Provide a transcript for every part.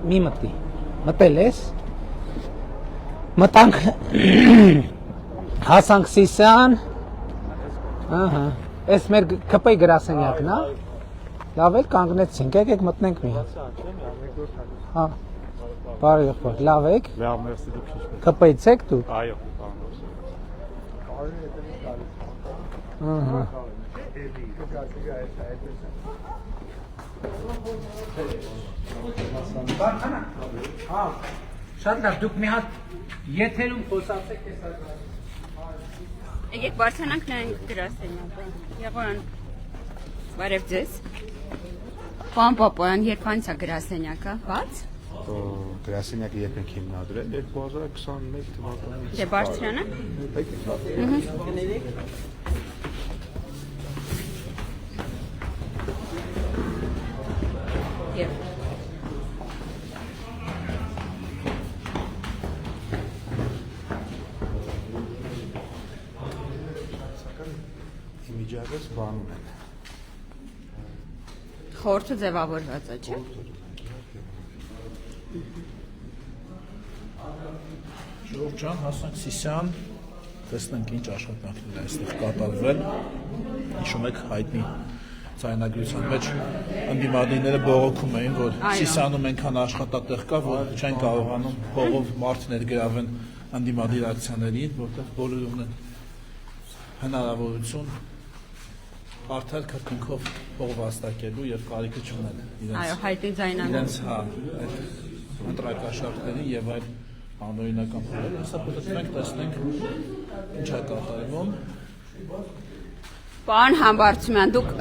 Մի մտի։ Մտել ես։ Մտանք հասանք Սիսիան։ Ահա։ Էս մեր ԿՊ գրասենյակն է։ Լավ էլ կանգնեցինք, եկեք մտնենք մի հատ։ Հա։ Բարի եղբայր, լավ եք։ Լավ, մերսի դուք ինչ։ ԿՊ-ից եք դուք։ Այո, Ահա։ Հա, շատ լավ, դուք մի հատ եթերում խոսացեք ես ասած։ Եկեք բարձրանանք նայենք գրասենյակը։ Եղորան, բարև ձեզ։ Պարոն Պապոյան, երբանից է գրասենյակը, բաց։ գրասենյակը երբ ենք հիմնադրել 2021 թվականից։ Դե բարձրանանք։ Եվ Իմիջիայլոց բանում են։ խորհուրդը ձևավորված է, չէ՞։ Ժողով ջան, հասանք Սիսիան, տեսնենք ինչ աշխատանքներ է այստեղ կատարվել։ Հիշում եք հայտնի ցայնագրության մեջ ընդդիմադիրները բողոքում էին, որ Սիսիանում այնքան աշխատատեղ կա, որ չեն կարողանում փողով մարդ ներգրավեն ընդդիմադիր ակցիաներին, որտեղ բոլորը ունեն հնարավորություն արդար քրքնքով փող վաստակելու եւ կարիքը չունեն Այո, հայտնի ձայնագրություն։ իրենց հա ընտրակաշարքների եւ այլ անօրինական փողեր, հեսա պետք տեսնենք ինչ է կատարվում։ Պարոն Համբարձումյան, դուք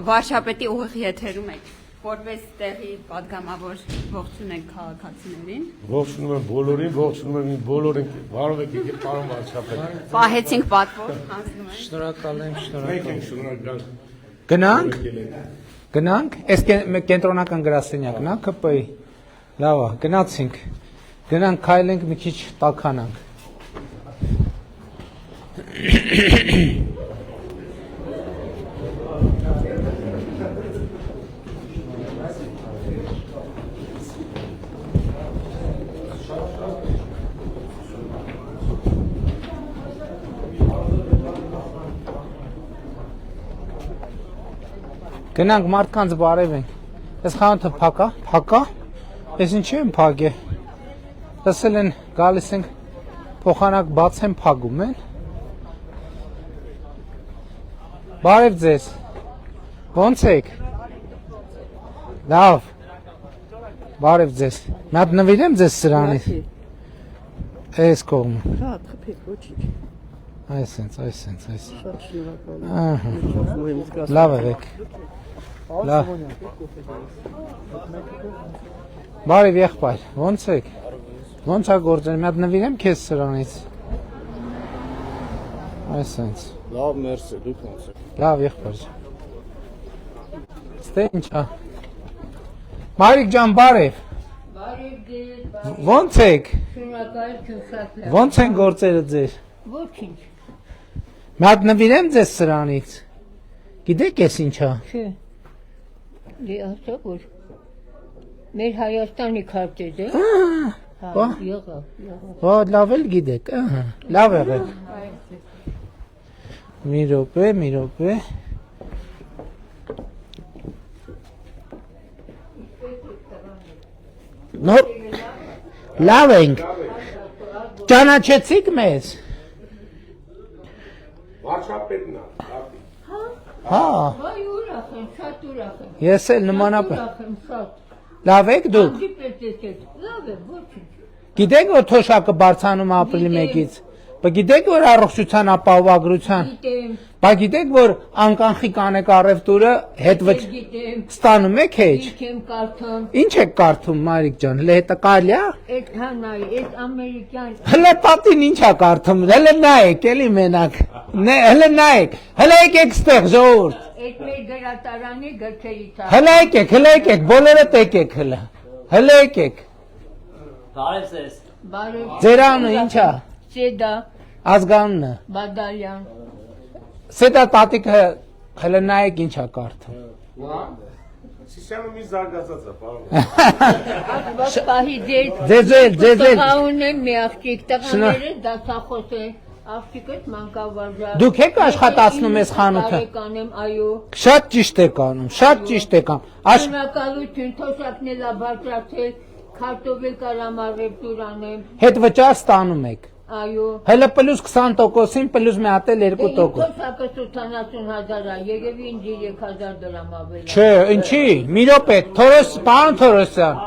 վարչապետի ուղիղ եթերում եք, որպես տեղի падգամավոր ողջունել եք քաղաքացիներին։ Ողջունում եմ բոլորին, ողջունում եմ բոլորին, բարով եք եկել պարոն վարչապետ։ Պահեցինք պատվով, հանձնում ենք։ Շնորհակալ եմ, Մենք ենք շնորհակալ։ Գնանք, այս կենտրոնական գրասենյակն է, ԿՊ-ի։ Լավ է, գնացինք։ Գնանք քայլենք մի քիչ տաքանանք։ Գնանք մարդկանց բարևենք։ Այս խանութը փակա։ Ես ինչի եմ փակե։ Տեսել են գալիս ենք փոխանակ բաց են փակում են։ Բարև ձեզ։ Ոնց եք։ Լավ։ Բարև ձեզ։ Մի հատ նվիրեմ ձեզ սրանից։ Այս կողմը։ Շատ խփեք, ոչինչ։ Այսենց։ Շատ շնորհակալ եմ։ Ահա։ Մուհիմ զգաս։ Լավ եք։ Լավ։ Բարև եղբայր, ոնց եք։ Ոնց է գործել, մի հատ նվիրեմ քեզ սրանից։ Այսենց։ Լավ, մերսի, դուք ոնց եք։ Լավ եղբայր։ Ստե ինչ է։ Մարիկ ջան, բարև։ Բարև ձեզ, Ոնց եք։ շնորհակալություն շատ լավ։ Ոնց են գործերը ձեր։ Ոչինչ։ Մի հատ նվիրեմ ձեզ սրանից։ Գիտեք ես ինչ է։ Չէ։ Դե ասա որ մեր Հայաստանի քարտեզ է։ Հա, եղավ։ Հա, լավ էլ գիտեք, ահա։ Լավ եղեք։ Մի րոպե։ Նոր լավ ենք։ Ճանաչեցիք մեզ։ Վարչապետն է։ Հա, Վայ ուրախ եմ, շատ ուրախ եմ։ ես էլ նմանապես։ Ուրախ եմ շատ։ Լավ եք դուք։ Դիպետ եկեք։ Լավ է, ոչինչ։ Գիտեք որ թոշակը բարձանում է ապրիլի 1-ից։ Բայց գիտեք որ առողջության ապահովագրության։ Գիտեմ, Բայց գիտեք որ անկանխիկ անեկառևտուրը հետվճ գիտեմ։ ստանում եք հեչ։ Ինչ եմ կարդում։ Ինչ եք կարդում Մարիկ ջան, հետակալյա։ Այդ հանայ, այդ ամերիկյան Հələ պատին ինչ է կարդում։ Հələ նայեք, էլի մենակ։ Հələ նայեք։ Հələ եկեք ստեղ ժողովուրդ։ այդ մեր գրատարանի գրքերի տակ։ Հələ եկեք, բոլորը եկեք հələ։ Հələ եկեք։ Բարև ձեզ։ Բարև։ Ձեր անունը ինչ է։ Սեդա Ազգանունը։ Բադալյան։ Սեդա տատիկը հələ նայեք ինչ է կարդում։ Սիսյանը մի զարգացած է, պարոն։ Պահի Ձեզ տղաուն եմ մի աղջիկ, տղաները դասախոս է, աղջիկս մանկավարժ։ Դուք եք աշխատացնում ես խանութը։ Տարեկան եմ, այո։ Շատ ճիշտ եք անում, շատ ճիշտ եք անում։ Շնորհակալություն, թոշակն էլ բարձրացել, քարտոֆիլ կարամ առևտուր անեմ, Հետ վճար ստանում եք։ այո։ Հələ պլյուս 20%-ին պլյուս մի հատ էլ 2%։ Թոշակը 80,000 է, երևի ինձ 3,000 դրամ ավել։ Չէ, ինչի, մի րոպե, պարոն Թորոսյան,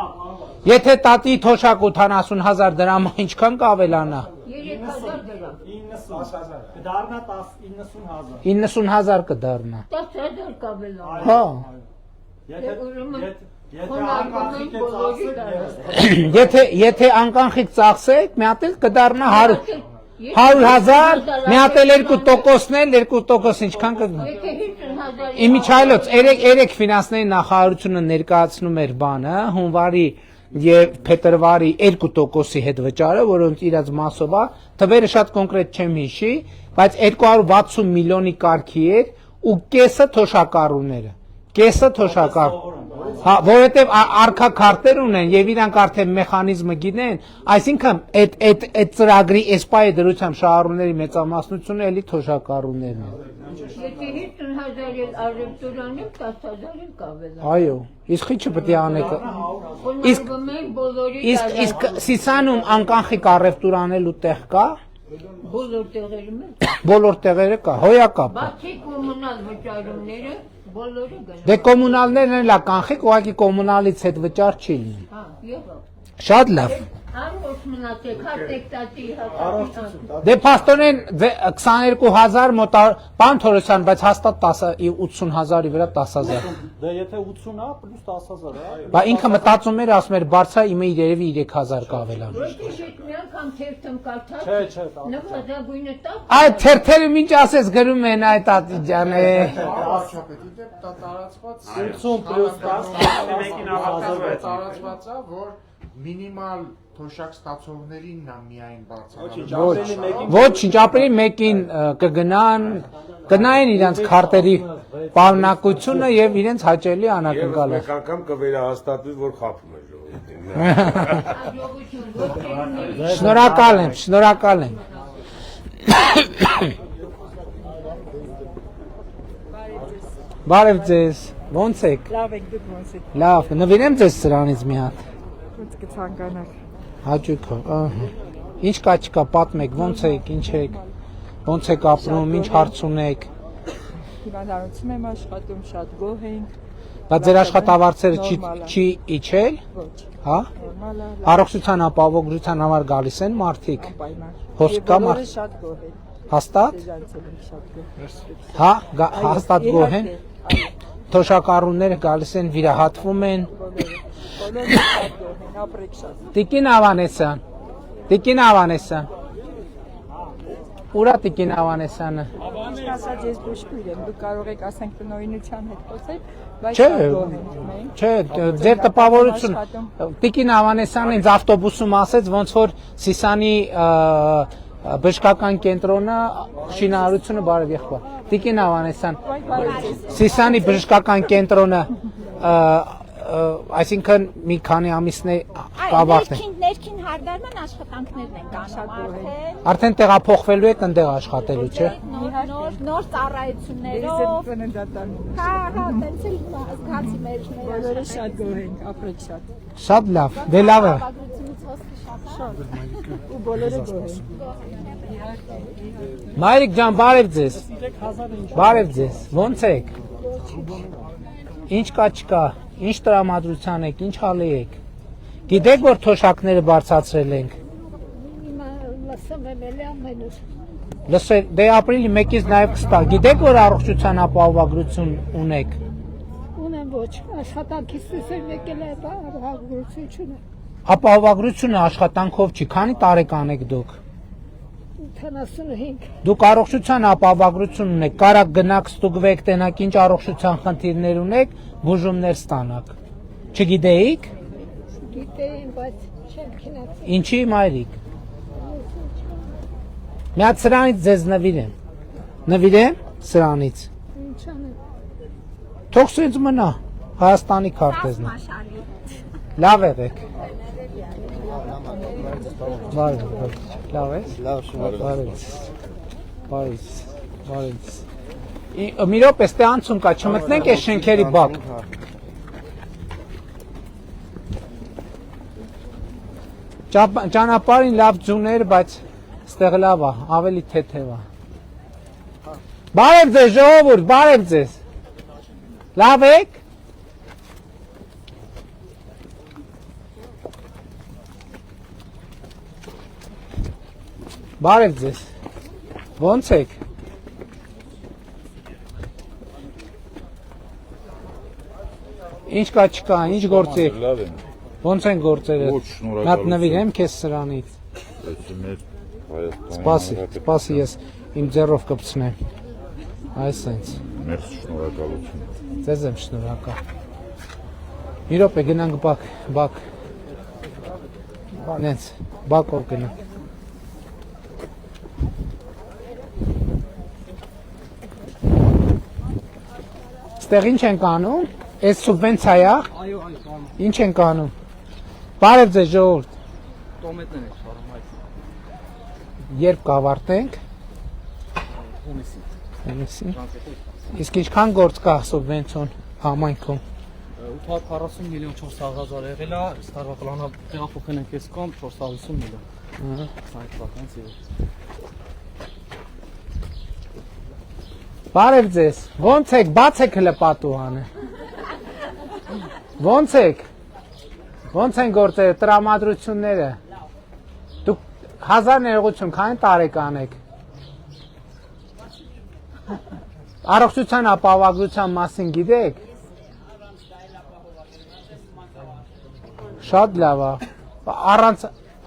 եթե տատի թոշակ 80,000 դրամ, ինչքան կավելանա։ 3,000 դրամ։ 90,000 կդառնա։ 10,000 կավելանա։ Հա։ Եթե անկանխիկ ծախսեք, մի հատ էլ կդառնա 100,000, մի հատ էլ 2%-ն էլ 2% ինչքան կգնա։ Իմիջայլոց, երեք ֆինանսների նախարարությունը ներկայացնում էր բանը, հունվարի եւ փետրվարի 2%-ի հետ վճարը, որոնց իրաց մասով է, թվերը շատ կոնկրետ չեմ հիշի, բայց 260 միլիոնի կարգի էր ու կեսը թոշակառուները։ Կեսը թոշակառ։ Հա, որովհետև արքա քարտեր ունեն եւ իրանք արդեն մեխանիզմը գիտեն, այսինքն այդ ծրագրի էսպայի դրությամբ շահառուների մեծամասնությունը էլի թոշակառուներն են։ Եթե 50,000 էլ առևտուրան եմ, 10,000 էլ կավելանա։ Այո, իսկ ինչը պետք է անեք։ Իսկ Սիսանում անկանխիկ առևտուր անելու տեղ կա։ Բոլոր տեղերում է։ Բոլոր տեղերը կա, հոյակապ։ Բացի կոմունալ վճարումները, բոլորը գնա։ Դե կոմունալներն էլ է կանխիկ, ուղղակի կոմունալից հետ վճար չի լինի։ Հա, եղավ։ Շատ լավ։ Առողջ մնացեք, հատեք տատի հատի։ Դե փաստորեն 22,000 մոտ բան Թորոսյան, բայց հաստատ 80,000-ի վրա 10,000։ Դե եթե 80 է, պլյուս 10,000 է։ Բա ինքը մտածում էր, ասում էր բարձր իմը երևի 3,000 կավելան։ Ոչ շետ մի անգամ թերթում կարդաց։ Չէ, նվազագույնը 10։ Այդ թերթերը ինչ ասես գրում են այդ ատի ջան է։ 80 պլյուս 10 Մեկին տարածված է, որ մինիմալ թոշակ ստացողներին նա միայն բարձրացնում։ Ոչինչ, ապրիլի 1-ին կգնային իրենց քարտերի պարունակությունը եւ իրենց հաճելի անակնկալը։ Մեկ անգամ կվերահաստատվի, որ խափում է ժողովուրդը։ Շնորհակալ եմ։ Բարև ձեզ։ Ոնց եք։ Լավ եք, դուք ոնց եք։ Լավ, նվիրեմ ձեզ սրանից մի հատ։ Ոնց կցանկանաք։ Հաճույքով, ահա։ Ինչ կա չկա, պատմեք, ոնց եք, ինչ եք, ոնց եք ապրում, ինչ հարց ունեք։ Հիվանդանոցում եմ աշխատում, շատ գոհ ենք։ Բայց ձեր աշխատավարձերը չի իջել։ Ոչ, Հա։ նորմալ է, Առողջության ապահովագրության համար գալիս են մարդիկ։ անպայման։ Հոսք կա մարդ։ Բոլորը շատ գոհ են։ Հաստատ։ Ձեզանցել են շատ գոհ։ Հա, հաստատ գոհ են։ Այո, Թոշակառուները գալիս են, վիրահատվում են։ բոլորը շատ գոհ են, ապրեք շատ։ Տիկին Ավանեսյան։ Ուրա Տիկին Ավանեսյանը։ Ինչ ասած ես բուժքույր եմ, դուք կարող եք ասենք տնօրինության հետ խոսել, բայց Չէ, շատ գոհ ենք մենք։ չէ, ձեր տպավորություն։ Տիկին Ավանեսյանն ինձ ավտոբուսում ասեց, ոնց որ Սիսանի բժշկական կենտրոնը շինարարությունը բարև եղբայր։ Տիկին Ավանեսյան, Սիսանի բժշկական կենտրոնը այսինքն մի քանի ամիսն է կավարտել։ Ներքին հարդարման աշխատանքներն են կանում Արդեն տեղափոխվելու եք ընդեղ աշխատելու, չէ։ նոր ծառայություններով Ծննդատանում։ հա տենց էլ զգացի մեր Բոլորը շատ գոհ ենք, ապրեք շատ։ Շատ լավ, դե լավ է։ Ու բոլորը գոհ են։ Մայրիկ ջան, բարև ձեզ։ Բարև ձեզ։ Ոնց եք։ Ինչ կա չկա, ինչ տրամադրության եք, ինչ հալի եք։ Գիտեք, որ թոշակները բարձրացրել ենք։ լսում եմ էլի ամենուր Լսել, դե ապրիլի 1-ից նաև կստա։ Գիտեք, որ առողջության ապահովագրություն ունեք։ ունեմ ոչ աշխատանքից տեսել եկել է ապահովագրությունը Ապահովագրությունը աշխատանքով չի, քանի տարեկան եք դուք։ 75 Դուք առողջության ապահովագրություն ունեք, կարակ գնաք ստուգվեք, տենակ ինչ առողջության խնդիրներ ունեք, բուժումներ ստանաք։ Չգիտեիք։ գիտեի բայց չեմ քնած Ինչի մայրիկ։ Մի հատ սրանից ձեզ նվիրեմ։ Նվիրեմ սրանից։ ինչ անեմ Թող սենց մնա։ Հայաստանի քարտեզն է։ Մաշալի։ Լավ եղեք։ Բարև, լավ ես։ Լավ շնորհակալ։ Բարև։ Մի րոպե, ստե անցում կա, չմտնենք այս շենքերի բակ։ Ճանապարհին լավ ձուներ, բայց ստեղ լավ է, ավելի թեթև է։ Բարև ձեզ, ժողովուրդ, բարև ձեզ։ Լավ եք։ Բարև ձեզ։ Ոնց եք։ Ինչ կա չկա, ինչ գործ եք։ Լավ են։ Ոնց են գործերը։ Ոչ, շնորհակալություն։ Մատ նվիրեմ քեզ սրանից։ Սպասի ես իմ ձեռով կպցնեմ։ Այս sense։ Մերսի, շնորհակալություն։ Ձեզ եմ շնորհակալ։ Մի րոպե գնանք բակ։ Նենց, բակով գնանք։ Ստեղ ինչ ենք անում։ Այս սուբվենցիա է։ Այո, Ինչ ենք անում։ Բարև ձեզ ժողովուրդ։ տոմետներ են շարում այդ Երբ կավարտենք։ հունիսին։ Իսկ ինչքան գործ կա սուբվենցիոն համայնքում։ 840 միլիոն 400,000 եղել է, ստարվա պլանա տեղափոխել ենք այս կողմ 450 միլիոն։ Այդ բականց է։ Բարև ձեզ։ Ոնց եք, բացեք հլը պատուհանը։ Ոնց եք։ Ոնց են գործերը, տրամադրությունները։ Դուք 1000 ներողություն, քանի տարեկան եք։ Առողջության ապահովագրության մասին գիտեք։ Շատ լավ է։ Առանց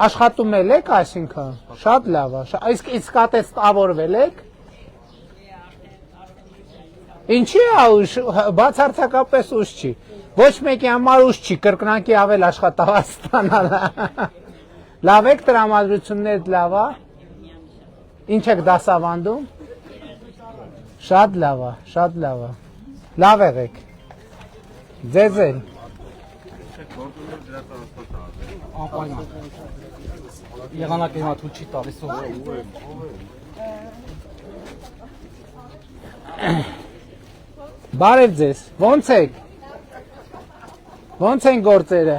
աշխատում եք, այսինքն։ Շատ լավ է։ Իսկ ատես տավորվել եք։ Ինչի է ուշ, բացարձակապես ուշ չի։ Ոչ մեկի համար ուշ չի, կրկնակի ավել աշխատավարձ ստանալը։ Լավ եք տրամադրություններ լավ է։ Ինչ եք դասավանդում։ Շատ լավ է, շատ լավ է։ Լավ եղեք։ Ձեզ էլ։ Անպայման։ Եղանակը հիմա թույլ չի տալիս ով։ Բարև ձեզ, ոնց եք։ Ոնց են գործերը։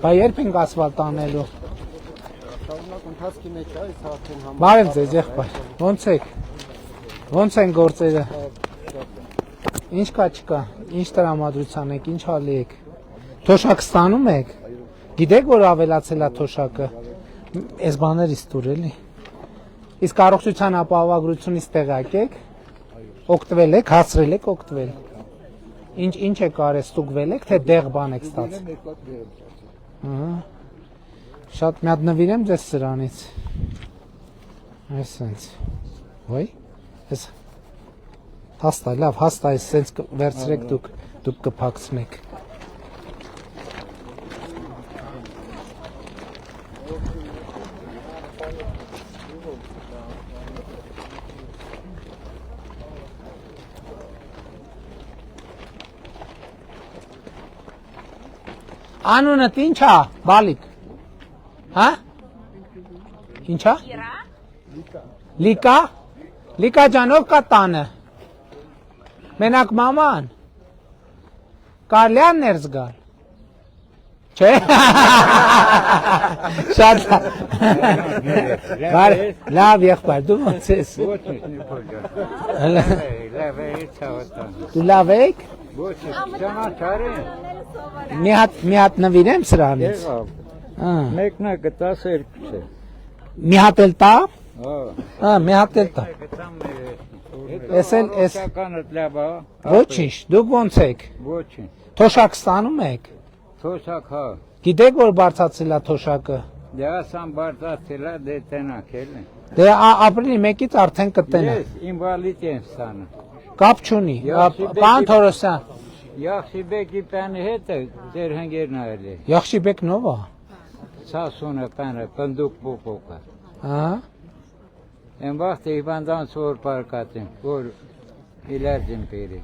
Բա երբ ենք ասֆալտ անելու։ Ընթացքի մեջ է, այս արդեն Բարև ձեզ, եղբայր։ Ոնց եք։ Ոնց են գործերը։ Ինչ կա չկա, ինչ տրամադրության եք, ինչ հալի եք։ Թոշակ ստանում եք։ Գիտեք, որ ավելացել է թոշակը։ Այս բաներից տուր էլի։ Իսկ առողջության ապահովագրությունից տեղյակ եք։ Օգտվել եք, հասրել եք օգտվել։ Ինչ եք արել, ստուգվել եք, թե դեղ բան եք ստացել։ Շատ մի հատ նվիրեմ ձեզ սրանից։ Այսպես։ Ոյ։ Էս հաստա, լավ, հաստա, այսպես վերցրեք դուք կփակցնեք։ Անունդ ինչ է, բալիկ։ Հա? Ինչ է? Լիկա։ Լիկա ջան, ով կա տանը։ Մենակ մաման։ Կարելի է ներս գալ։ Չէ։ Շատ լավ եղբայր, դու ոնց ես։ Դու լավ եք։ Մի հատ նվիրեմ սրանից։ Մեկն է գտաս երկուս է։ Մի հատ էլ տա։ Մի հատ էլ տա։ Էս Շականդ լավ է։ Ոչինչ, դուք ոնց եք։ Ոչինչ։ Թոշակ ստանում եք։ Թոշակ հա։ Գիտեք, որ բարձացել է թոշակը։ Դե ասան բարձացել է, դե տնակ էլ է։ Դե ապրիլի 1-ից արդեն կտնա։ Ես ինվալիդ եմ ստանում։ Կապ չունի։ Պարոն Թորոսյան, Yaxşıbeki beni hete derhen gernayeli. Yaxşibek Nova. Sağ sonra beni pınduk bu koka. Հա։ En vakti ibandan sor parkatın. Gor ilercim peri.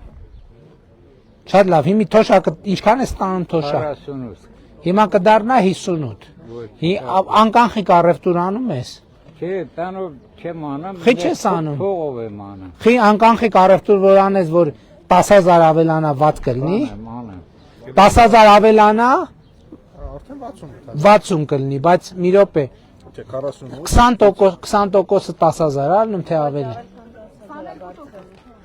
Շատ լավ, հիմի թոշակը ինչքան է ստանում թոշակ։ 40. Հիմա կդառնա 58։ Անկանխիկ առևտուր անում ես։ Che ben o kemanım. Խի չես անում։ Փողով եմ անում։ Խի անկանխիկ առևտուր որ անես, որ 10000 ավելանա ված կլինի։ Անում։ 10000 ավելանա Արդեն 60 60 կլինի, բայց մի րոպե Չէ 48 20%-ը 10000 ալնում թե ավելի։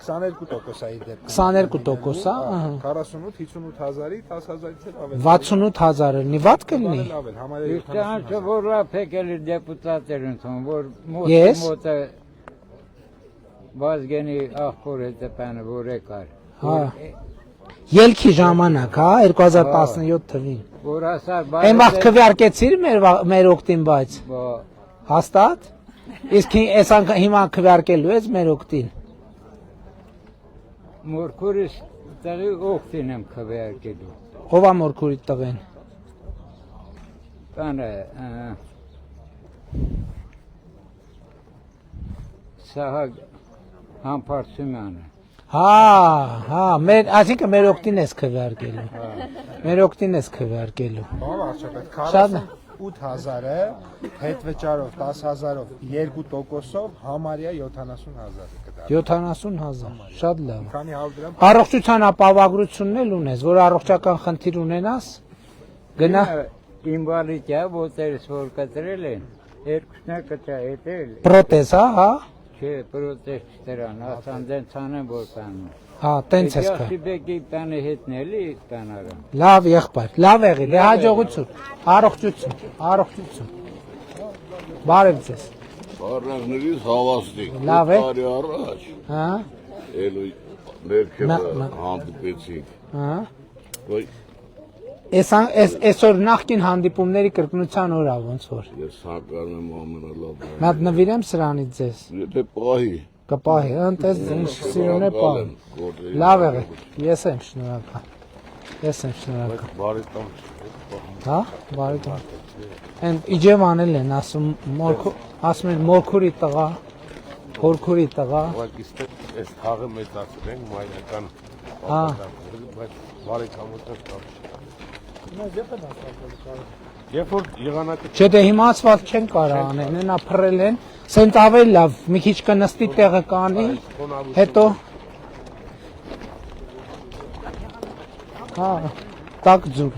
22% այ դեպքում 22%, ահա։ 48 58000-ի 10000-ից էլ ավել 68000-ը լինի, ված կլինի։ ավել համարյա İşte anca vorla pekeli deputatların son vor Yes. motta vazgeni ahkor ete beni vorekar. Հա։ Ելքի ժամանակ, հա, 2017 թվին։ Vorasar Այն վաղ քվեարկեցիր մեր օկտին, բայց Bo հաստատ։ Իսկ այս հիմա քվեարկելու ես մեր օկտին։ morkuris tari oktinem kaver gelu. Ով է մորքուրի տղեն։ Bana saha hampartsümane. Հա, այսինքն մեր օկտին ես քվեարկելու։ Մեր օկտին ես քվեարկելու։ Բավ արչապետ Շատ 48000-ը հետ վճարով 10000-ով 2%-ով համարյա 70000 կդառնա 70000, շատ լավ։ Քանի 100 դրամ Առողջության ապահովությունն էլ ունես, որ առողջական խնդիր ունենաս, գնա İnvalid ya voteris vor katrelen. Erkusne katra etel. պրոթեզ, հա։ Che protestteran asanden tanen vor ben. Հա, տենց ես կա։ Yaxşıbeki beni hetneli banaram. Լավ եղբայր, լավ եղի, դե հաջողություն, առողջություն, առողջություն։ Բարև ձեզ։ Բարնակներից հավաստիկ։ Լավ է։ Տարի առաջ Հա, ելույթ ներքևը Մա- հանդիպեցինք։ հա։ Ոյ Այսօր նախկին հանդիպումների կրկնության օր է ոնց որ։ ես հակառ եմ ամենալավ։ Մատ նվիրեմ սրանից ձեզ։ Եթե պահի Կպահի, անտես ինչ սիրուն է պահ։ Լավ եղի, ես եմ շնորհակալ։ Ես եմ շնորհակալ։ բարի տամ։ Հա, բարի տան։ Այն իջևանել են ասում ասում են մորքուրի տղա, խորքուրի տղա։ Ուղղակի այս խաղը մեծացել ենք մայական։ Հա, Բայց բարի կամոթը կա։ Երբ որ եղանակը չէ դե հիմացված չեն կարող անեն, նա փռել են, սենց ավելի լավ, մի քիչ կնստի տեղը կանի, հետո հա, տակ ձուր։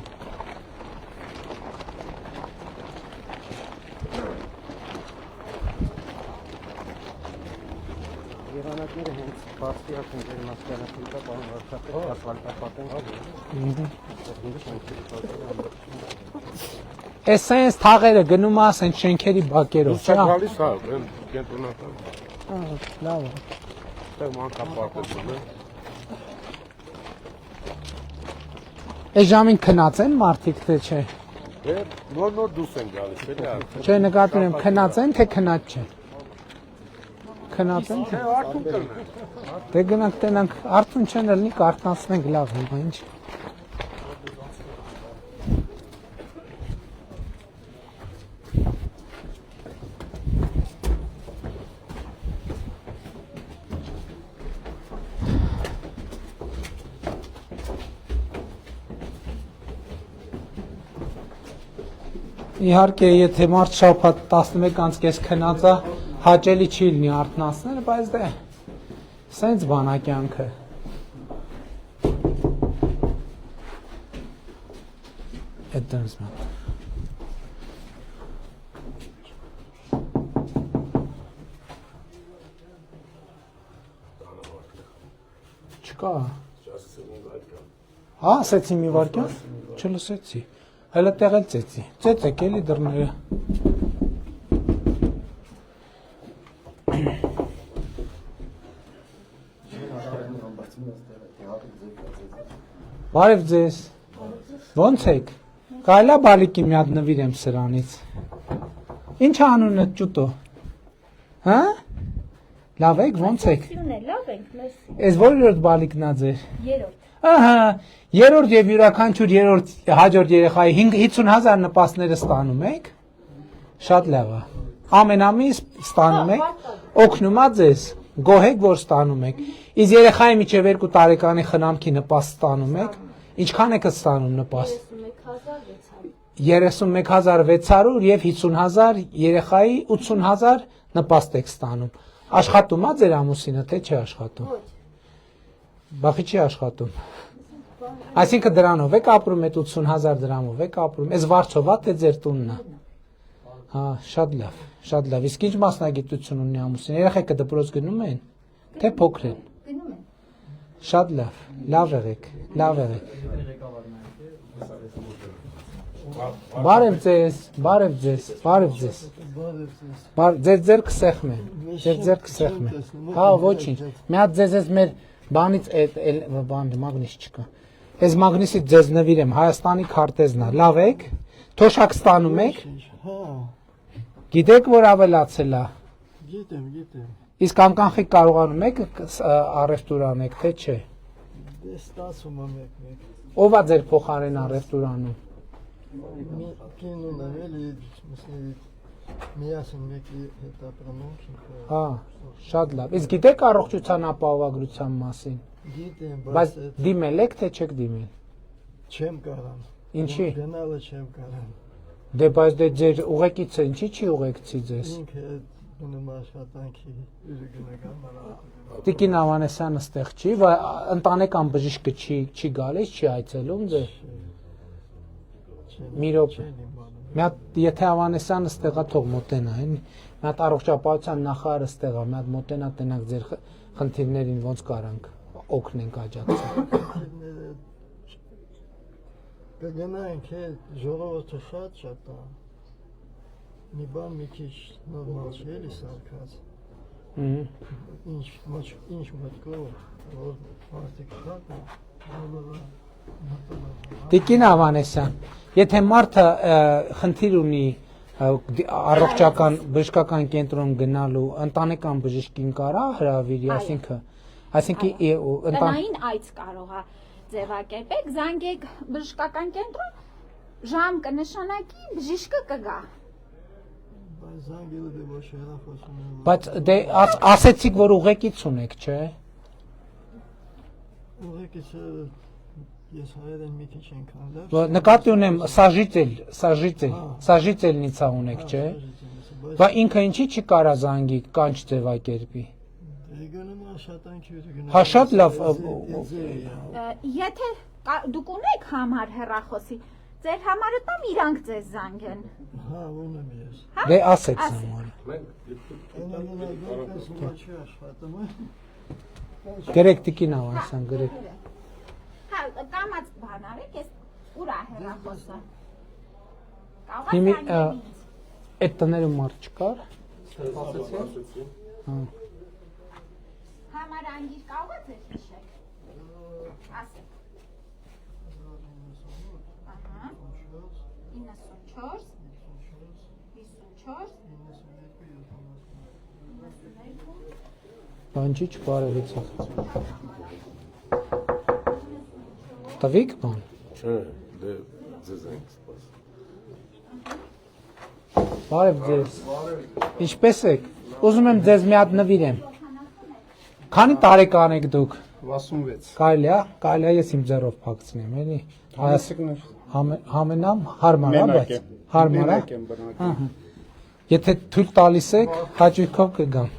Եղանակները հենց բացիակ են ձեր մասնակցությունից պարոն վարչապետ ասֆալտապատեն։ Այս սենց թաղերը գնում է սենց շենքերի բակերով, չէ՞։ գալիս է, այն կենտրոնական։ Լավ է։ Դա մանկապարտեզն է։ Այս ժամին քնած են մարդիկ թե չէ։ Նոր դուրս են գալիս, էլի։ Չէ, նկատում եմ քնած են թե քնած չէ։ Քնած են թե Արդյոք կլինի։ դե գնանք տենանք արթուն չեն լինի կարտնացնենք լավ հիմա ինչ։ Իհարկե, եթե մարդ շաբաթ 11:30 քնած է, հաճելի չի լինի արթնացնել, բայց դե սենց բան է կյանքը։ Այդ դրս մա։ Չկա։ Հա, ասեցի մի վարքյան, չլսեցի։ Հələ տեղել ծեցի։ Ծեցեք էլի դռները։ Բարև ձեզ։ Ոնց եք։ Կարելի է բալիկի մի հատ նվիրեմ սրանից։ Ինչ անունը ճուտո։ Հա? Լավ եք, ոնց եք։ Լավ ենք, մերսի։ Այս որերորդ բալիկն է ձեր։ Երրորդ։ Ահա, երրորդ եւ յուրաքանչյուր երրորդ հաջորդ երեխայի 50,000 նպաստները ստանում եք։ Շատ լավ է։ Ամեն ամիս ստանում եք, օգնում է ձեզ, գոհ եք, որ ստանում եք։ Իսկ երեխայի միջև 2 տարեկանի խնամքի նպաստ ստանում եք, ինչքան եք ստանում նպաստ։ 31,600 եւ 50,000 երեխայի 80,000 նպաստ եք ստանում։ Աշխատում է ձեր ամուսինը, թե չի աշխատում։ Բախի չի աշխատում։ Այսինքն դրանով եք ապրում, այդ 80,000 դրամով եք ապրում։ Այս վարձով է թե ձեր տունն է։ Հա, շատ լավ, շատ լավ։ Իսկ ինչ մասնագիտություն ունի ամուսինը։ Երեխեքը դպրոց գնում են, թե փոքր են։ Գնում են։ Շատ լավ, լավ եղեք, լավ եղեք։ Բարև ձեզ, բարև ձեզ, բարև ձեզ։ Ձեր ձերքը սեղմ է, ձեր ձերքը սեղմ է։ Հա, ոչինչ։ Մի հատ ձեզ ես մեր բանից բան մագնիս չկա։ Այս մագնիսից ձեզ նվիրեմ, Հայաստանի քարտեզն է։ Լավ եք։ Թոշակ ստանում եք։ Գիտեք, որ ավելացել է։ Գիտեմ։ Իսկ անկանխիկ կարողանում եք առևտուր անեք, թե չէ։ Դե ստացում եմ մեկ։ Ով է ձեր փոխարեն առևտուր անում։ Կինուն էլի, միասին մեկի հետ ապրում ենք։ Հա, շատ լավ։ Իսկ գիտեք առողջության ապահովագրության մասին։ Գիտեմ, բայց դիմել եք, թե չեք դիմել։ Չեմ կարան։ Ինչի։ Գնալը չեմ կարան։ Դե բայց դե ձեր ուղեկիցը ինչի չի ուղեկցի ձեզ։ Ինքը գնում աշխատանքի գնական։ Տիկին Ավանեսյանը ստեղ չի, ընտանեկան բժիշկը չի գալիս, չի այցելում ձեր։ Մի րոպե։ Մի հատ եթե Ավանեսյանը ստեղա թող մոտենա, մի հատ առողջապահության նախարարը ստեղա, մի հատ մոտենա տենակ ձեր խնդիրներին ոնց կարանք օգնենք աջակցենք։ Կգնանք ժողովուրդը շատ է։ Մի բան մի քիչ նորմալ չէ էլի սարքած։ Ինչ մտքով որ մարդիկ շատ է։ Տիկին Ավանեսյան, եթե մարդը խնդիր ունի առողջական բժշկական կենտրոն գնալու, ընտանեկան բժշկին կարա հրավիրի, այսինքն տնային այց կարող է ձևակերպեք, զանգեք բժշկական կենտրոն, ժամ կնշանակի, բժիշկը կգա։ Զանգելը դե ոչ հեռախոսում եմ։ Բայց դե ասեցիք, որ ուղեկից ունեք, չէ։ Ուղեկիցը ես հայերեն մի քիչ ենքան լավ։ Նկատի ունեմ սաժիցելնիցա ունեք, չէ։ Բա ինքը ինչի չի կարա զանգի, կանչ ձևակերպի։ Գնում աշխատանքի գնում։ Հա շատ լավ։ Եթե դուք ունեք համար հեռախոսի, ձեր համարը տամ իրանք ձեզ զանգեն։ Հա, ունեմ ես։ Դե ասեք համարը։ Գրեք Տիկին Ավանեսյան, գրեք։ Հա, կամած բան արեք, ես ուր է հեռախոսը։ Հիմի այդ տներում մարդ չկար։ Համար անգիր կարող է ձեր հիշեք։ Ասեք։ 94 54 Բան չի չբարևից է։ Տվիք բան։ Չէ, դե ձեզ ենք սպաս։ Բարև ձեզ։ Ինչպես եք։ Ուզում եմ ձեզ մի հատ նվիրեմ։ Քանի տարեկան եք դուք։ 66։ Կարելի է ես իմ ձեռով փակցնեմ, էլի։ Համենամ հարմար է, բայց հարմար է։ Եթե թույլ տալիս եք, հաճույքով կգամ։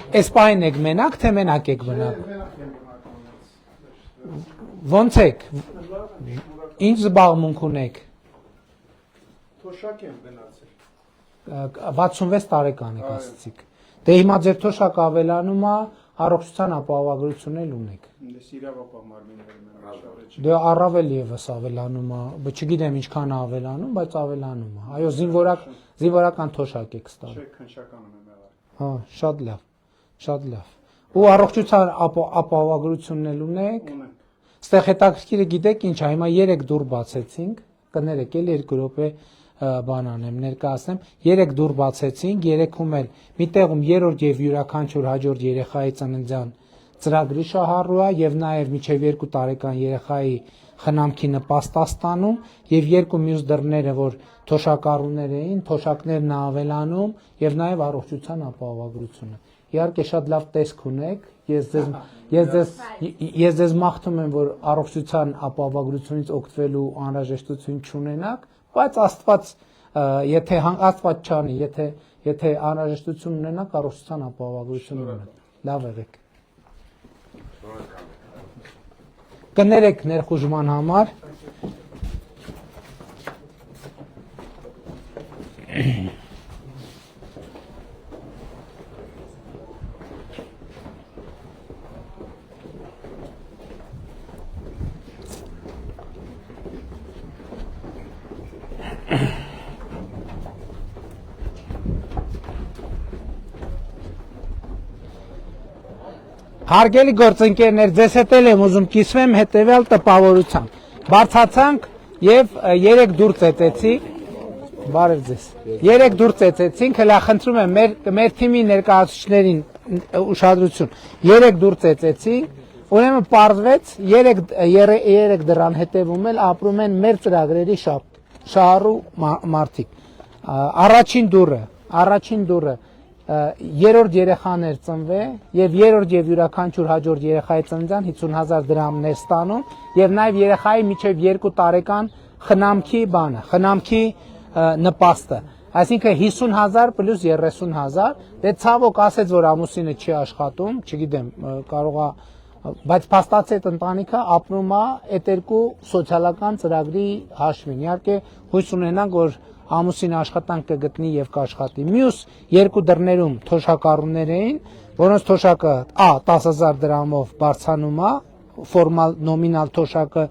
Այս պահին եք մենակ, թե մենակ եք բնակ։ Ոնց եք։ Ինչ զբաղմունք ունեք։ Թոշակ եմ գնացել։ 66 տարեկան եք ասացիք։ Դե հիմա ձեր թոշակը ավելանում է, առողջության ապահովագրություն էլ ունեք։ Դες իրավապահ մարմիններում են առաջ։ Դե առավել եւս ավելանում է, չգիտեմ ինչքան է ավելանում, բայց ավելանում է։ Այո, զինվորական թոշակ եք ստանում։ Չէ, քննչականում եմ եղել։ Հա, շատ լավ։ Շատ լավ։ Ու առողջության ապահովագրությունն էլ ունեք։ Ստեղ հետաքրքիրը գիտեք ինչ, հիմա 3 դուռ բացեցինք, կներեք էլ 2 րոպե բան անեմ, ներկայացնեմ, 3 դուռ բացեցինք, 3-ում էլ մի տեղում երրորդ եւ յուրաքանչյուր հաջորդ երեխայի ծննդյան ծրագրի շահառու է եւ նաեւ միջև 2 տարեկան երեխայի խնամքի նպաստ է ստանում եւ 2 մյուս դռները, որ թոշակառուներ էին, թոշակներն ավելանում եւ նաեւ առողջության ապահովագրությունը։ Իհարկե շատ լավ տեսք ունեք, ես ձեզ մաղթում եմ, որ առողջության ապահովագրությունից օգտվելու անհրաժեշտություն չունենաք, բայց Աստված եթե Աստված չանի, եթե անհրաժեշտություն ունենաք, առողջության ապահովագրություն ունենաք։ Լավ եղեք։ Կներեք ներխուժման համար։ Հարգելի գործընկերներ, ձեզ հետ եմ ուզում կիսվեմ հետևյալ տպավորությամբ։ Բարձացանք եւ 3 դուր ծեծեցինք, բարև ձեզ։ 3 դուր ծեծեցինք, հələ խնդրում եմ մեր թիմի ներկայացուցիչներին ուշադրություն։ 3 դուր ծեծեցինք, ուրեմն պարզվեց 3 դրան հետևում էլ ապրում են մեր ծրագրերի շահառու մարդիկ։ Առաջին դուրը երրորդ երեխան էր ծնվել եւ երրորդ եւ յուրաքանչյուր հաջորդ երեխայի ծննդյան 50000 դրամներ ստանում եւ նաեւ երեխայի միջև 2 տարեկան խնամքի խնամքի նպաստը, այսինքն 50000 պլյուս 30000, դե ցավոք ասեց, որ ամուսինը չի աշխատում, չգիտեմ, կարող է, բայց փաստացի այդ ընտանիքը ապրում է այդ 2 սոցիալական ծրագրի հաշվին։ Իհարկե հույս ունենանք, որ ամուսինը աշխատանք կգտնի եւ կաշխատի։ Մյուս 2 դռներում թոշակառուներ էին, որոնց թոշակը 10000 դրամով բարձանում է, ֆորմալ նոմինալ թոշակը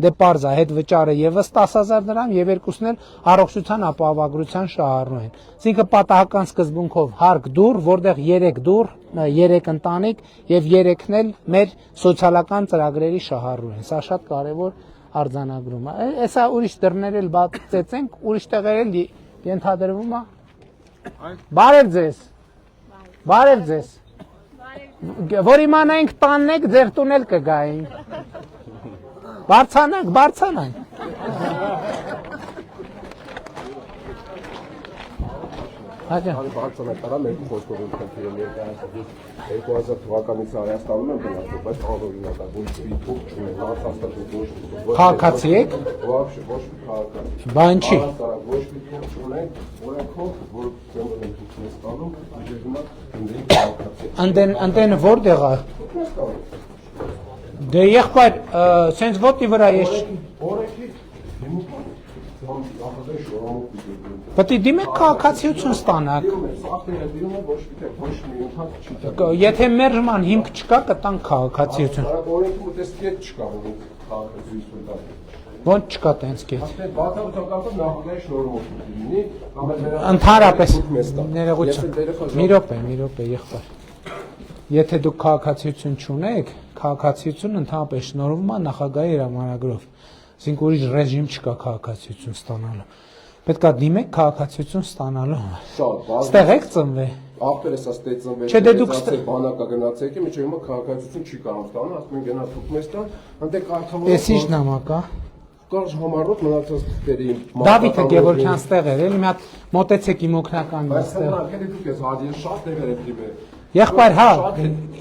դե պարզ է, հետ վճարը եւս 10000 դրամ եւ երկուսն էլ առողջության ապահովագրության շահառու են։ Այսինքն պատահական սկզբունքով հարկ դուր, որտեղ 3 դուր, 3 ընտանիք եւ 3-ն էլ մեր սոցիալական ծրագրերի շահառու են։ Սա շատ կարեւոր արձանագրում է։ Էսա ուրիշ դռներ էլ բացեցենք, ուրիշ տեղեր էլ ենթադրվում է։ Բարև ձեզ։ Բարև ձեզ։ Որ իմանայինք տանն եք, ձեր տուն էլ կգայինք։ Բարձանանք։ Բարձանակարա մեր խոսքով ընդհանրում ներկայացնում 2000 թվականից Հայաստանում եմ գնացել, բայց անօրինակ է, ոչ մի փոք չունի, հաստատություն ոչ։ Քաղաքացի եք։ Ոչ մի քաղաքացի։ Բան չի։ Ոչ մի փոք չունենք, օրենքով, որ ծնվել են դուք ստանում, իջերմա ընդդեմ քաղաքացի։ Ընդենը որտեղ է։ Դե եղբայր, սենց ոտի վրա ես։ Օրենքի Պետք է դիմեք քաղաքացիություն ստանաք։ Եթե մերժման հիմք չկա, կտանք քաղաքացիություն։ Օրենքում դες կետ չկա, քաղաքացիություն տա։ Ոնց չկա տենց կետ։ Բացառությամբ նախագահի շնորհով լինի, Ընդհանրապես ներողություն։ Մի րոպե, եղբայր։ Եթե դուք քաղաքացիություն չունեք, քաղաքացիություն ընդհանրապես շնորհվում է նախագահի հրամանագրով։ Այսինքն ուրիշ ռեժիմ չկա քաղաքացիություն ստանալու։ Պետք է դիմեք քաղաքացիություն ստանալու համար։ Ստեղ եք ծնվել։ Ախպերս աստե ծնվել։ Չէ, դե դուք բանակա գնացեք, միջև հիմա քաղաքացիություն չի կարող ստանալ, ասում են գնա Թուրքմեստան, այնտեղ կարգավորող։ Էս ի՞նչ նամակ է։ Կարճ համառոտ մնացած դերի։ Դավիթը Գևորգյան ստեղ էր, էլի մի հատ մոտեցեք իմ օգնականն այստեղ։ ստեղ։ Բայց դուք ես հաջի շատ տեղեր եք դիմել։ Եղբայր, հա,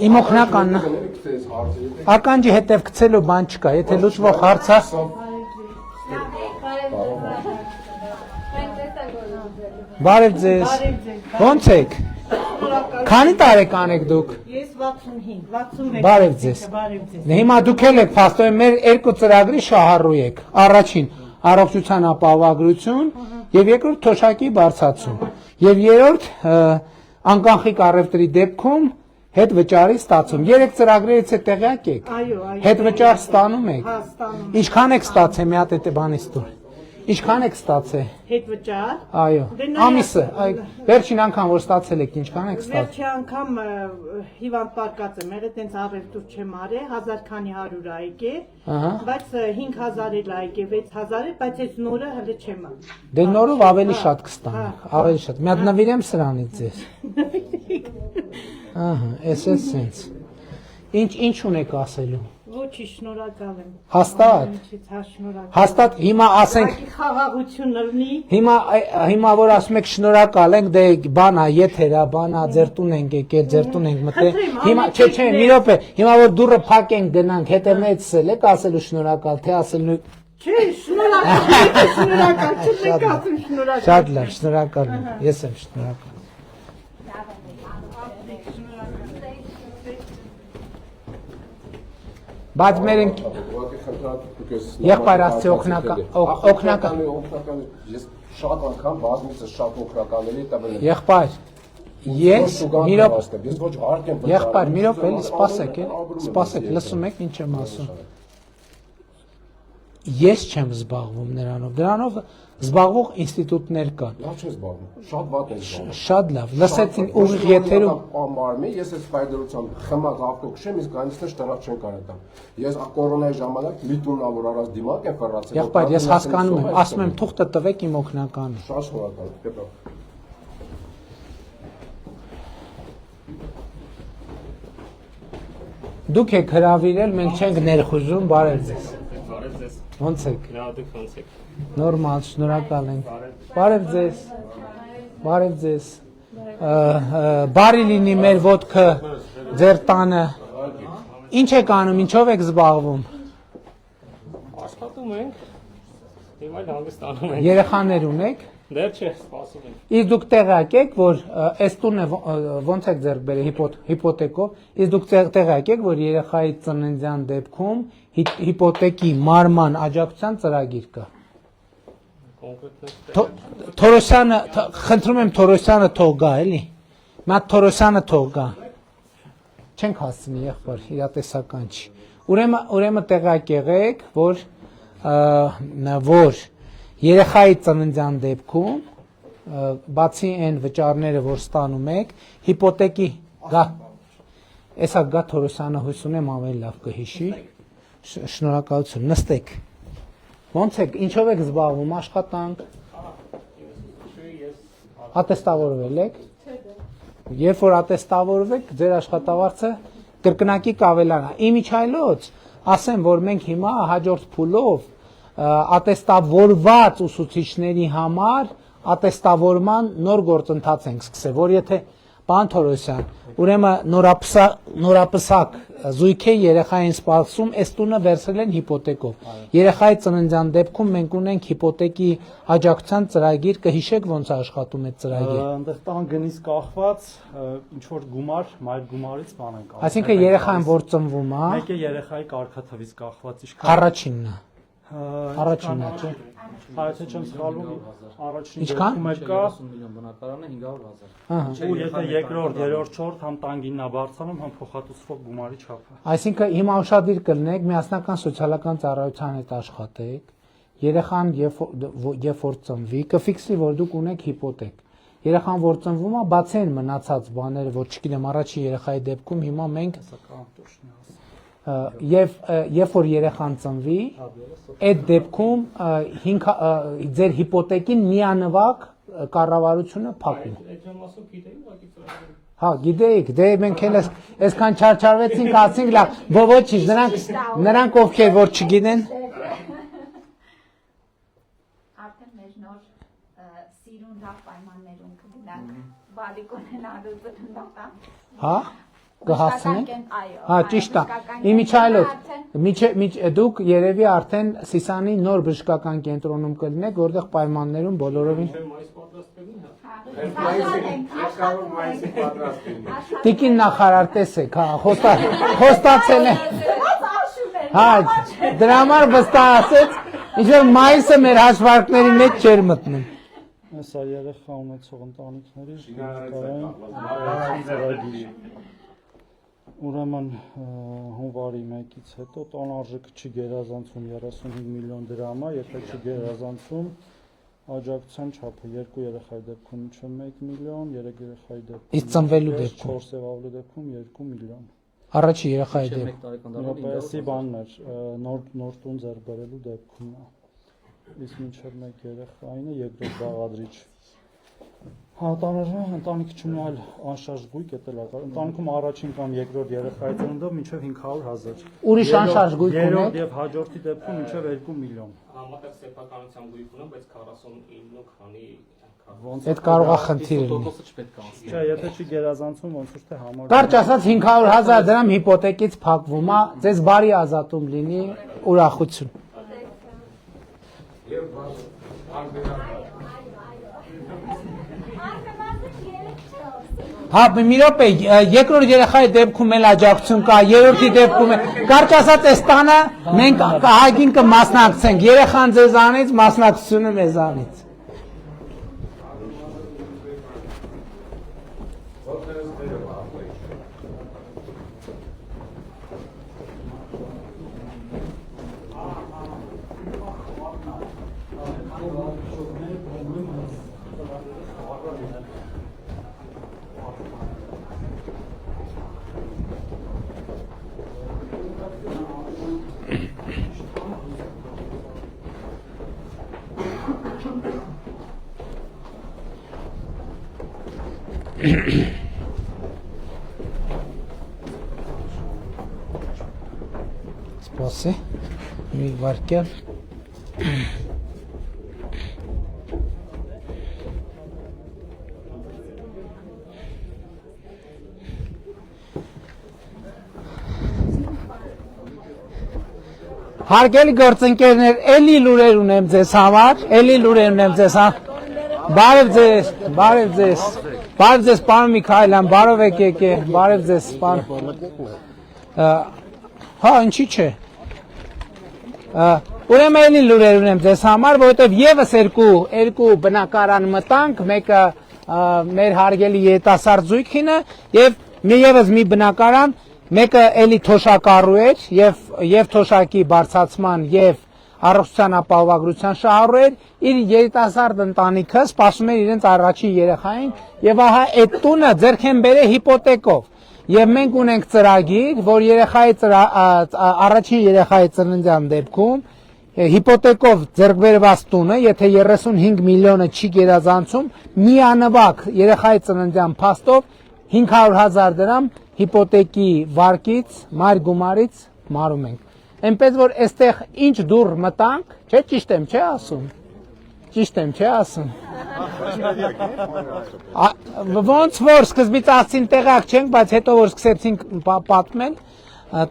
իմ օգնականն է։ Ականջի հետև գցելու բան չկա, եթե լուծվող հարց է։ Բարև ձեզ։ Ոնց եք։ Քանի տարեկան եք դուք։ Ես 65, 66։ Բարև ձեզ։ Հիմա դուք էլ եք փաստորեն մեր 2 ծրագրի շահառու եք։ Առաջին առողջության ապահովագրություն եւ երկրորդ թոշակի բարձրացում։ Եւ երրորդ անկախիկ առևտրի դեպքում հետ վճարի ստացում։ 3 ծրագրերից է տեղյակ եք։ Այո։ Հետ վճար ստանում եք։ Հա, ստանում։ Ինչքան եք ստացել մի հատ այդ բանից դուր։ Ինչքան եք ստացել։ Հետ վճար։ Այո։ Ամիսը, վերջին անգամ որ ստացել եք, ինչքան եք ստացել։ Վերջի անգամ հիվանդ պարկած եմ եղել, տենց առևտուր չեմ արել, 1000 քանի 100 այգ է, բայց 5000 էլ այգ է, 6000 է, բայց այս նորը հələ չեմ արել։ Դե նորով ավելի շատ կստանաք, ավելի շատ։ Մի հատ նվիրեմ սրանից ձեզ։ Ահա, էս է սենց։ Ինչ ունեք ասելու։ Ոչի, շնորհակալ եմ։ Հաստատ։ Հա, շնորհակալ։ Հաստատ հիմա ասենք խաղաղություն լինի։ Հիմա որ ասում եք շնորհակալ ենք, դե բանա, եթերա, բանա, ձեր տուն ենք եկել, ձեր տուն ենք մտել։ Հիմա չէ, մի րոպե, հիմա որ դուրը փակենք գնանք, հետևնեցել եք ասելու շնորհակալ, թե ասելու Չէ, շնորհակալ, չեք ասում շնորհակալ։ Շատ լավ, շնորհակալ եմ, ես եմ շնորհակալ։ Բայց մեր եղբայր Աստծո օգնական ես շատ անգամ բազմիցս շատ օգնականների տվել եմ։ Եղբայր ես եղբայր մի րոպե էլի սպասեք, լսում եք ինչ եմ ասում։ Ես չեմ զբաղվում նրանով զբաղվող ինստիտուտներ կան։ Լավ չես զբաղվում, շատ վատ ես զբաղվում։ Շատ լավ, լսեցին ուղիղ եթերում Մարմի, ես այս ֆայդերությամբ խմած ավտոքշեմ, իսկ այնստեղ տրախ չեն կարետամ։ Ես կորոնայի ժամանակ մի տուննա որ առած դիմակ եմ ֆռացել։ Եղբայր, ես հասկանում եմ, ասում եմ թուղթը տվեք իմ օգնականը։ Շատ շնորհակալ, կետա։ Դուք եք հրավիրել, մենք չենք ներխուժում, բարև ձեզ։ Բարև ձեզ։ Ոնց եք։ Լավ դուք ոնց եք։ Նորմալ, շնորհակալ ենք։ Բարև ձեզ։ Բարև ձեզ։ Բարի լինի մեր ոդկը ձեր տանը։ Ինչ եք անում, ինչով եք զբաղվում։ Աշխատում ենք։ Հիմա հանգստանում ենք։ Երեխաներ ունեք։ Դեռ չէ, սպասում ենք։ Իսկ դուք տեղյակ եք, որ այս տունը ոնց եք ձեռք բերել հիպոթեկով, իսկ դուք տեղյակ եք, որ երեխայի ծննդյան դեպքում հիպոթեկի մարման աջակցության ծրագիր կա։ Թորոսյանը, խնդրում եմ Թորոսյանը թող գա, էլի։ Մատ Թորոսյանը թող գա։ Չենք հասցնի եղբայր, իրատեսական չի։ Ուրեմն տեղյակ եղեք, որ երեխայի ծննդյան դեպքում բացի այն վճարները, որ ստանում եք, հիպոթեկի գա։ Էսա գա Թորոսյանը հույս ունեմ ավելի լավ կհիշի։ Շնորհակալություն, նստեք։ Ոնց եք, ինչով եք զբաղվում, աշխատանք։ Ատեստավորվել եք։ Երբ որ ատեստավորվեք, ձեր աշխատավարձը կրկնակի կավելանա։ Իմիջայլոց ասեմ, որ մենք հիմա հաջորդ փուլով ատեստավորված ուսուցիչների համար ատեստավորման նոր գործընթաց ենք սկսել, որ եթե պարոն Թորոսյան, ուրեմն նորապսակ զույգ է երեխային սպասում, այս տունը վերցրել են հիպոթեկով։ Երեխայի ծննդյան դեպքում մենք ունենք հիպոթեկի աջակցության ծրագիր, կհիշեք ոնց է աշխատում այդ ծրագիրը։ Այնտեղ տան գնից կախված ինչ որ գումար, մայր գումարից բան ենք անում։ Այսինքն երեխան որ ծնվում է, Մեկ է երեխայի կարգաթվից կախված, առաջինն է։ Առաջինն է, չէ։ Եթե չեմ սխալվում, առաջին Ինչքան? դեպքում էլ կա 30 միլիոն բնակարանը 500,000։ Ու եթե երկրորդ, երրորդ, չորրորդ համ տանգինն է բարձրանում, համ փոխհատուցվող գումարի չափը։ Այսինքն հիմա ուշադիր կլինեք, միասնական սոցիալական ծառայության հետ աշխատեք, երեխան երբ որ ծնվի, կֆիքսի, որ դուք ունեք հիպոթեք։ Երեխան որ ծնվում է, բացի այն մնացած բաները, որ չգիտեմ, առաջի երեխայի դեպքում հիմա մենք երբ որ երեխան ծնվի, այդ դեպքում ձեր հիպոթեկին միանվագ կառավարությունը փակում։ Հա, գիտեիք, դե մենք էլ այսքան չարչարվեցինք, ասինք լավ, ոչինչ, նրանք ովքեր որ չգիտեն։ Արդեն մեր նոր սիրուն լավ պայմաններում կգնանք բալիկոնենալու ծննդատան։ Հա, կհասնենք։ Հա, ճիշտ է։ Իմիջայլոց, դուք երևի արդեն Սիսանի նոր բժշկական կենտրոնում կլինեք, որտեղ պայմաններում բոլորովին Տիկին նախարար տեսեք, հա, խոստացել է։ Հա, դրա համար վստահ ասեց, ինչ որ մայիսը մեր հաշվարկների մեջ չէր մտնում։ Սա երեխա ունեցող ընտանիքների Ուրեմն հունվարի 1-ից հետո տան արժեքը չի գերազանցում 35 միլիոն դրամ է, եթե չի գերազանցում աջակցության չափը 2 երեխայի դեպքում 1 միլիոն, 3 երեխայի դեպքում Իսկ ծնվելու դեպքում 4 սեվավլու դեպքում 2 միլիոն։ Առաջի երեխայի դեպքում Նոպեսի բանն էր, նոր տուն ձեռք բերելու դեպքումն է։ Իսկ մինչև 1 երեխային է երկրորդ բաղադրիչ։ Հա, ընտանիքի չմնալ անշարժ գույք է տելակար։ Ընտանիքում առաջին կամ երկրորդ երեխայի ծննդով մինչև 500,000։ Ուրիշ անշարժ գույք ունեք։ Երրորդ եւ հաջորդի դեպքում մինչև 2 միլիոն։ Համատեղ սեփականության գույք ունեմ, բայց 49 քանի Այդ կարող է խնդիր լինի։ Չէ, եթե չի գերազանցում, ոնց որ թե համար։ Կարճ ասած 500,000 դրամ հիպոթեկից փակվում է, ձեզ բարի ազատում լինի, ուրախություն։ Հա, մի րոպե, երկրորդ երեխայի դեպքում էլ աջակցություն կա, երրորդի դեպքում էլ, կարճ ասած այս տանը մենք ահագին կմասնակցենք, երեխան ձեզանից, մասնակցությունը մեզանից։ Սպասի, մի վարկյալ։ Հարգելի գործընկերներ, էլի լուրեր ունեմ ձեզ համար, Բարև ձեզ, պարոն Միքայելյան, բարով եք եկել, բարև ձեզ, հա, ինչի՞ չէ։ Ուրեմն էլի լուրեր ունեմ ձեզ համար, որովհետև եւս երկու բնակարան մտանք, մեկը մեր հարգելի երիտասարդ զույգինը եւ եւս մի բնակարան, մեկը էլի թոշակառու էր եւ թոշակի բարձրացման եւ առողջության ապահովագրության շահառու էր, իր երիտասարդ ընտանիքը սպասում էր իրենց առաջին երեխային եւ ահա այդ տունը ձեռք են բերել հիպոթեկով եւ մենք ունենք ծրագիր, որ առաջին երեխայի ծննդյան դեպքում հիպոթեկով ձեռք բերված տունը, եթե 35 միլիոնը չի գերազանցում, միանվագ երեխայի ծննդյան փաստով 500,000 դրամ հիպոթեկի վարկից, մայր գումարից մարում ենք։ Այնպես որ այստեղ ինչ դուր մտանք, չէ՞ ճիշտ եմ, չէ՞ ասում։ Ճիշտ եմ, չէ՞ ասում։ Ոնց որ սկզբից ասին տեղակ չենք, բայց հետո որ սկսեցինք պատմել,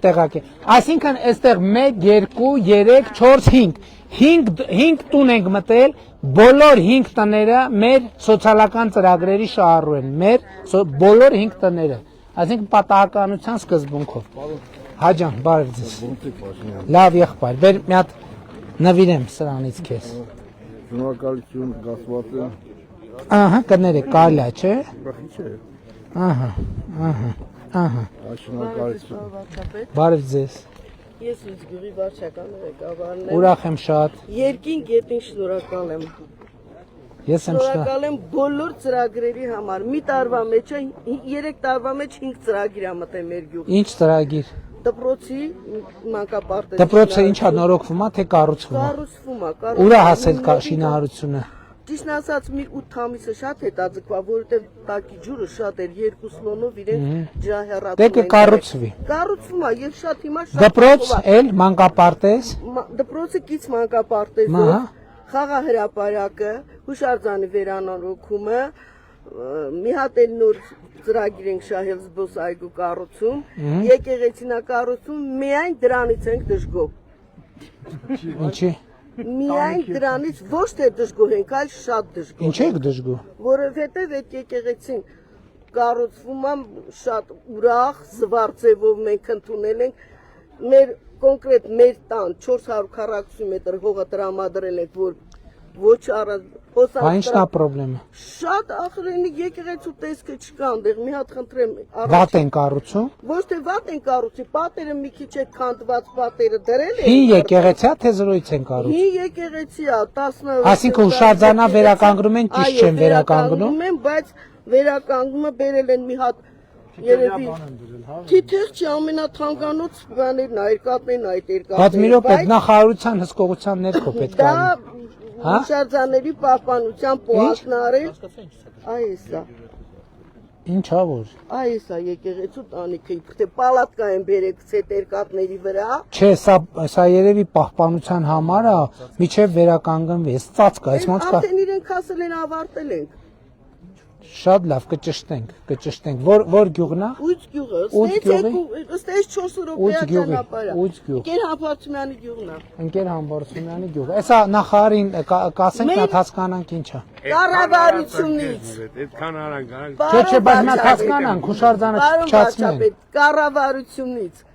տեղակ է։ Այսինքն այստեղ 1 2 3 4 5 տուն ենք մտել, բոլոր 5 տները մեր սոցիալական ծրագրերի շահառու են, մեր բոլոր 5 տները, այսինքն պատահականության սկզբունքով։ Հաջան, բարև ձեզ։ Լավ եղբայր, բեր մի հատ նվիրեմ սրանից քեզ։ Շնորհակալություն, գասված եմ։ Ահա, կներեք, կարելի է, չէ՞։ Չէ։ Ահա։ Շնորհակալություն։ Բարև ձեզ։ Ես Լիզգուրի վարչական ղեկավարն եմ։ Ուրախ եմ շատ։ Երկին գետին շնորհակալ եմ։ Ես եմ շնորհակալ եմ բոլոր ծրագրերի համար։ Մի տարվա մեջ, 3 տարվա մեջ 5 ծրագիր ա մտել մեր գյուղ։ Ինչ ծրագիր։ Դպրոցի մանկապարտեզը։ Դպրոցը ինչա նորոգվում է, թե կառուցվում է։ Կառուցվում է։ Ուր է հասել շինարարությունը։ Ճիշտն ասած, մի 8 ամիսը շատ հետաձգվա, որովհետև տակի ջուրը շատ էր, 2 սլոնով իրեն ջրահեռացում են։ Դե կկառուցվի։ Կառուցվում է եւ շատ հիմա շատ։ Դպրոց էլ մանկապարտեզ։ Դպրոցը կից մանկապարտեզով, խաղահրապարակը, հուշարձանի վերանորոգումը, մի հատ էլ նոր ծրագիր ենք շահել զբոսայգու կառուցում, եկեղեցին կառուցում, միայն դրանից ենք դժգոհ։ Ինչի՞։ Միայն դրանից ոչ թե դժգոհ ենք, այլ շատ դժգոհ։ Ինչ եք դժգոհ։ Որովհետև այդ եկեղեցին կառուցվում է շատ ուրախ, զվարճևով մենք ընդունել ենք, մեր կոնկրետ մեր տան 400 քառակուսի մետր հողը տրամադրել ենք, որ ոչ առանց Բա ինչն է խնդրեմը։ Շատ ախրենի եկեղեցու տեսքը չկա այնտեղ, մի հատ խնդրեմ։ Վատ են կառուցում։ Ոչ թե վատ են կառուցի, պատերը մի քիչ է քանդված, պատերը դրել են։ Հին եկեղեցի է, թե զրոյց են կառուցում։ Հին եկեղեցի է, 10։ Այսինքն հուշարձանա վերականգնում են, ճիշտ չեն վերականգնում։ Բայց վերականգնումը բերել են մի հատ Երևի թիթեղ չի ամենաթանկանոց բաներն ա, երկաթներն ա, այդ երկաթները։ Բայց մի րոպե, նախարարության հսկողության ներքո պետք է դա լինի։ հուշարձանների պահպանության պոակն արել, այս է։ Ինչա որ։ Այս է եկեղեցու տանիքը, իբր թե պալատկա են բերեկց այդ երկաթների վրա։ Չէ, սա երևի պահպանության համար է, միջև վերականգնվի, այս ծածկը, այս ոնց կա։ Արդեն իրենք ասել են ավարտել ենք։ Շատ լավ, կճշտենք։ Որ գյուղն է։ Ուց գյուղը, ըստ այս 4 րոպեա ճանապարհ։ Ընկեր Համբարձումյանի գյուղն է։ Ընկեր Համբարձումյանի գյուղը։ Էսա նախարարին կասենք նա հասկանանք ինչ է։ Կառավարությունից։ Այդքան արանք, Չէ, բայց նա հասկանանք, հուշարձանը չփչացնեն։ Կառավարությունից,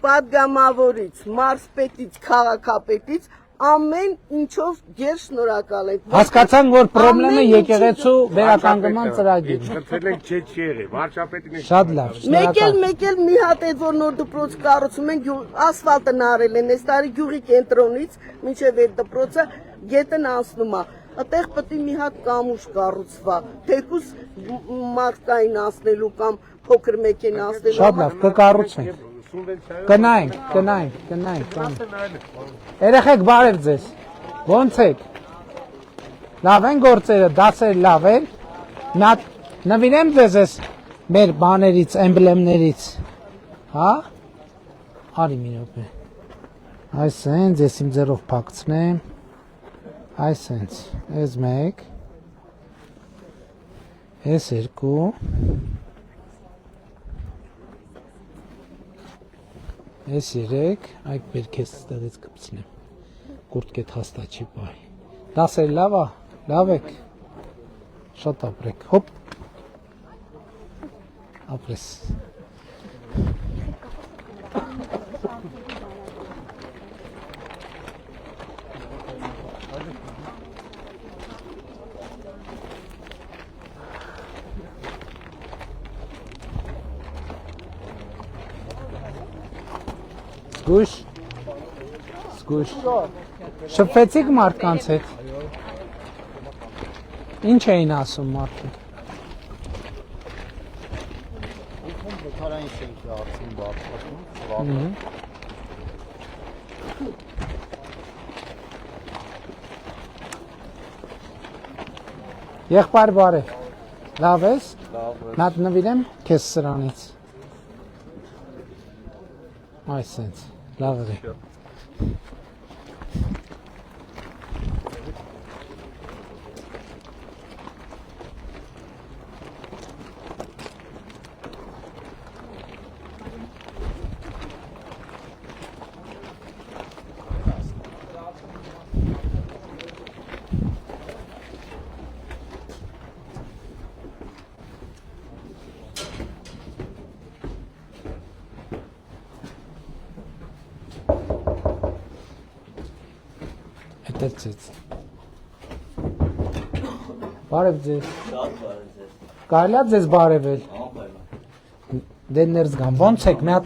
падգամավորից, մարզպետից, քաղաքապետից ամեն ինչով ģեր շնորհակալ ենք։ Հասկացանք, որ խնդրեմը եկեղեցու վերականգնման ծրագիրն է։ Խնդրել ենք չէ, վարչապետին։ Շատ լավ։ Մեկ էլ մի հատ այդ որ նոր դպրոց կառուցում են, ասֆալտն արել են, այս տարի գյուղի կենտրոնից մինչև այդ դպրոցը գետն անցնում է։ Այդտեղ պետք է մի հատ կամուշ կառուցվա, թեկուզ մարդկային անցնելու կամ փոքր մեքենա անցնելու։ Շատ լավ, կկառուցենք։ Գնայինք։ Երեխեք բարև ձեզ։ Ոնց եք։ Լավ են գործերը, դասերը լավ են։ Նվիրեմ ձեզ այս մեր բաներից, էմբլեմներից։ Հա։ Արի մի րոպե։ Այս հենց ես իմ ձեռով փակցնեմ։ Այս հենց, այս մեկ։ Այս երկու։ Այս երեք, այդ բերքես ստեղից կպցնեմ, կուրտկետ հաստա չի պահի, դասեր լավ է, լավ եք, շատ ապրեք, հոպ, ապրես, Զգույշ, շփվեցիք մարդկանց հետ, ինչ էին ասում մարդիկ, եղբայր բարև, լավ ես, մատ նվիրեմ քեզ սրանից, այս սենց, լավ է։ Դեցից։ Բարև ձեզ։ Շատ բարև ձեզ։ Կարելի է ձեզ բարևել։ Դե ներս գամ, ոնց եք, մի հատ։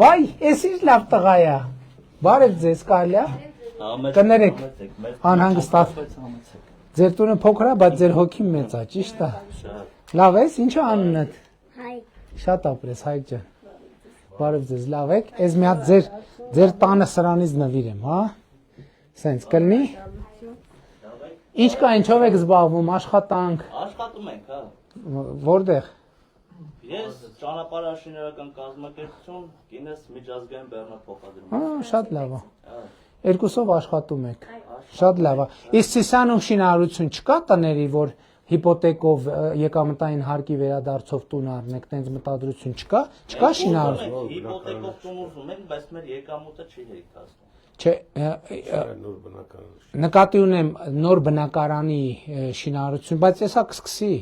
Վայ, էս ինչ լավ տղա է։ Բարև ձեզ, կարելի է։ Կներեք, անհանգստացած։ Ձեր տունը փոքր է, բայց ձեր հոգին մեծ է, ճիշտ է։ Լավ ես, ինչ է անունդ։ Հայկ։ Շատ ապրես, Հայկ ջան։ Բարև ձեզ, լավ եք։ Էս մի հատ ձեր տանը սրանից նվիրեմ, հա։ Սենց կլինի։ Ինչ կա, ինչով եք զբաղվում, աշխատանք։ Աշխատում ենք, հա։ Որտեղ։ Ես ճանապարհաշինարական կազմակերպություն, կինս միջազգային բեռնափոխադրում։ Հա, շատ լավ է։ Երկուսով աշխատում եք։ Շատ լավ է։ Իսկ Սիսիանում շինարարություն չկա տների, որ հիպոթեկով եկամտային հարկի վերադարձով տուն առնեք, տենց մտադրություն չկա շինարարություն։ Հիպոթեկով տուն ուզում ենք, բայց մեր եկամուտը չի հերիքացնում։ Չէ, նկատի ունեմ նոր բնակարանի շինարարություն, բայց եսա կսկսի։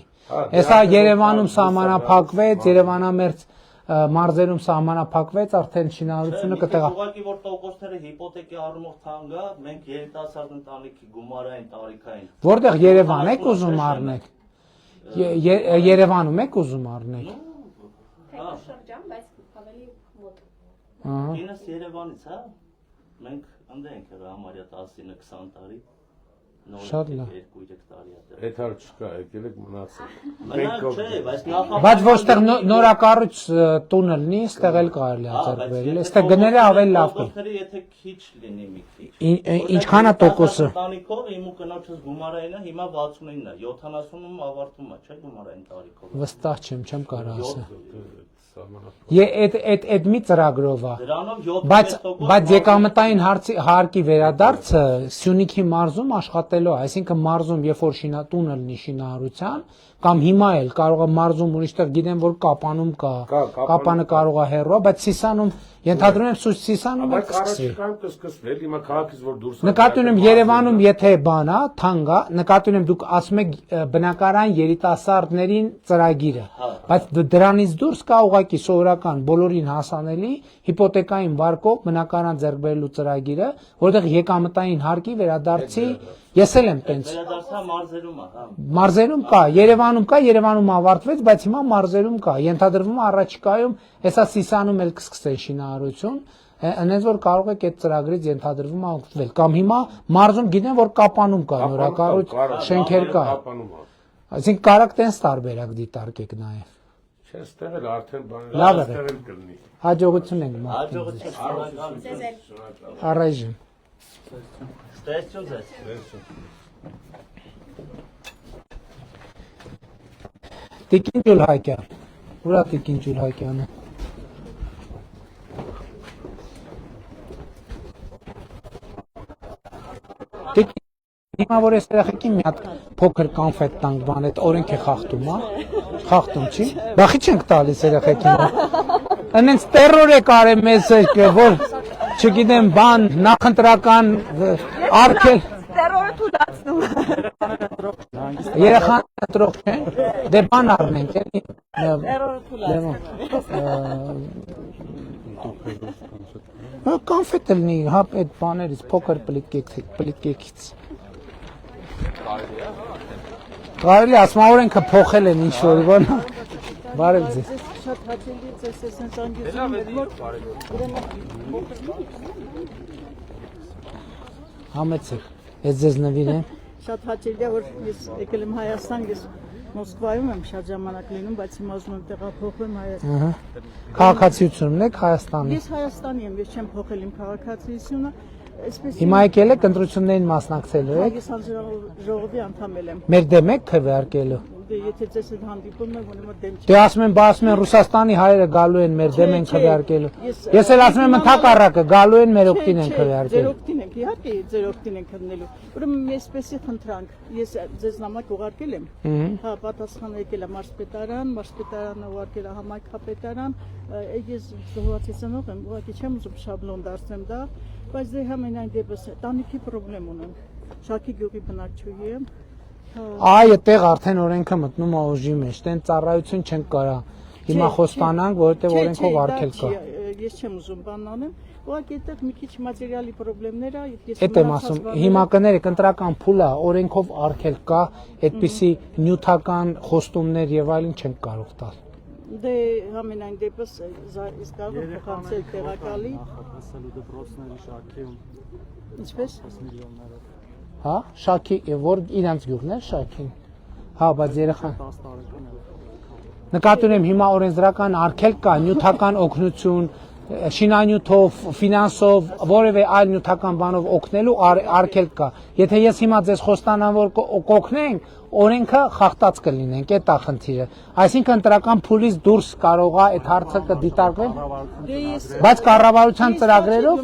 Եսա Երևանում սահմանափակվեց, Երևանամերձ մարզերում սահմանափակվեց, արդեն շինարարությունը կտեղա։ Ուղղակի որ տոկոսները հիպոթեկի առումով թանկ է, մենք երիտասարդ ընտանիքի գումարային տարիքային։ Որտեղ Երևան եք ուզում առնեք։ Երևանում եք ուզում առնեք։ Շրջան, բայց ավելի մոտ։ Ինձ Երևանից, հա։ Մենք ընդ ենք համարյա 19-20 տարի։ Շատ լավ։ 2-3 տարի է։ Այդ հար չկա, եկել եք մնացել։ Մնալ չէ, բայց Բայց ոստեղ նորակառույց տունը լինի, այստեղ էլ կարելի է ձեռքբերել։ Այստեղ գները ավելի լավ կլինի։ Եթե քիչ լինի մի քիչ։ Ինչքան է տոկոսը։ Ընտանիքով իմ ու կնոջս գումարայինը հիմա 69-ն է, 70-ում ավարտում է, չէ՞ գումարային տարիքով։ Վստահ չեմ կարող ասել։ Այդ մի ծրագրով է։ Բայց եկամտային հարկի վերադարձը Սյունիքի մարզում աշխատելու է, այսինքն մարզում երբ որ տունը լինի շինարարության, կամ հիմա էլ կարող է մարզում ուրիշտեղ գիտեմ որ Կապանում կա, Կապանը կարող է հեռու, բայց Սիսանում ենթադրում եմ Սիսանում էլ կսկսվի։ Նկատի ունեմ Երևանում եթե բան է, թանկ է, նկատի ունեմ դուք ասում եք բնակարան երիտասարդներին ծրագիրը, բայց դրանից դուրս կա ուղղակի սովորական բոլորին հասանելի հիպոթեկային վարկով բնակարան ձեռք բերելու ծրագիրը, որտեղ եկամտային հարկի վերադարձի ես էլ եմ տենց։ Վերադարձա մարզերում է, հա։ Մարզերում կա, Երևանում ավարտվեց, բայց հիմա մարզերում կա։ Ենթադրվում է առաջիկայում հեսա Սիսանում էլ կսկսեն շինարարություն, այնպես որ կարող եք այդ ծրագրից ենթադրվում է օգտվել։ Կամ հիմա մարզում գիտեմ որ Կապանում կա նորակառույց շենքեր կա։ Այսինքն կարակ տենց տարբերակ դիտարկեք նաև։ Չէ, ստեղ էլ արդեն բաներ Լավ է։ ստեղ էլ կլինի։ Հաջողություն ենք մաղթում։ Հաջողություն։ Առայժմ։ Ստեսություն ձեզ։ Տիկին Ջուլհակյան։ Ուրա Տիկին Ջուլհակյանը։ Տիկին հիմա որ ես երեխեքին մի հատ փոքր կոնֆետ տանք բան այդ օրենք է խախտում, հա։ Խախտում չի։ Բախի չենք տալիս երեխեքին։ Այնց տերոր է կարել մեզ որ չգիտեմ բան նախընտրական արկել Տերորը թուլացնում։ Երեխան տրող չեն, դե բան առնենք, էլի։ Տերորը թուլացնում։ Կոնֆետ լինի, հա, այդ բաներից, փոքր պլիտկեքից։ Կարելի ասում օրենքը փոխել են ինչ-որ բան։ Բարև ձեզ։ Շատ հաճելի է ձեզ այսպես անգիծում Համեցեք, ես ձեզ նվիրեմ։ Շատ հաճելի է որ ես եկել եմ Հայաստան, ես Մոսկվայում եմ շատ ժամանակ լինում, բայց հիմա ուզում եմ տեղափոխվեմ Հայաստան։ Քաղաքացիությունն եք Հայաստանի։ Ես Հայաստանի եմ, ես չեմ փոխել իմ քաղաքացիությունը։ Հիմա եկել եք ընտրություններին մասնակցելու եք։ Ես հանձնաժողովի անդամ եմ։ Մեր դեմ եք քվեարկելու։ Դե եթե ձեզ հետ հանդիպում եմ, ուրեմն դեմ չի։ Դե ասում են, ասում են Ռուսաստանի հայերը գալու են մեր դեմ են քվեարկելու։ Ես էլ ասում եմ ընդհակառակը, գալու են մեր օգտին են քվեարկելու։ Ձեր օգտին ենք, իհարկե ձեր օգտին ենք քննելու։ Ուրեմն այսպեսի խնդրանք, ես ձեզ նամակ ուղարկել եմ։ Հա, պատասխանը եկել է մարզպետարանը ուղարկել է համայնքապետարան, ես զոհվածի ծնող եմ, ուղղակի չեմ ուզում շաբլոն դարձնեմ դա, բայց դե համենայն դեպս տանիքի խնդրեմ ունեմ։ Շաքի գյուղի բնակչուհի եմ։ Այ այդտեղ արդեն օրենքը մտնում է ուժի մեջ, տեն ծառայություն չենք կարա հիմա խոստանանք, որովհետև օրենքով արգել կա։ Ես չեմ ուզում բան անեմ, ուղղակի այդտեղ մի քիչ մատերիալի խնդիրներ է, Էդ եմ ասում, հիմա կներեք ընտրական փուլը օրենքով արգել կա, այդպիսի նյութական խոստումներ եւ այլն չենք կարող տալ։ Դե համենայն դեպս ես կարող եմ փոխանցել տեղակալի նախատեսելու դպրոցների շարքում։ Ինչպես 10 միլիոններով։ Հա, Շաքի, որ իրանց գյուղն է Շաքին։ Հա, բայց երեխան 10 տարեկան է։ Նկատի ունեմ հիմա օրենսդրական արգել կա, նյութական օգնություն, շինանյութով, ֆինանսով, որևէ այլ նյութական բանով օգնելու արգել կա։ Եթե ես հիմա ձեզ խոստանամ, որ կօգնենք, օրենքը խախտած կլինենք, այդ է խնդիրը։ Այսինքն ընտրական փուլից դուրս կարող է այդ հարցը կդիտարկվել, բայց կառավարության ծրագրերով,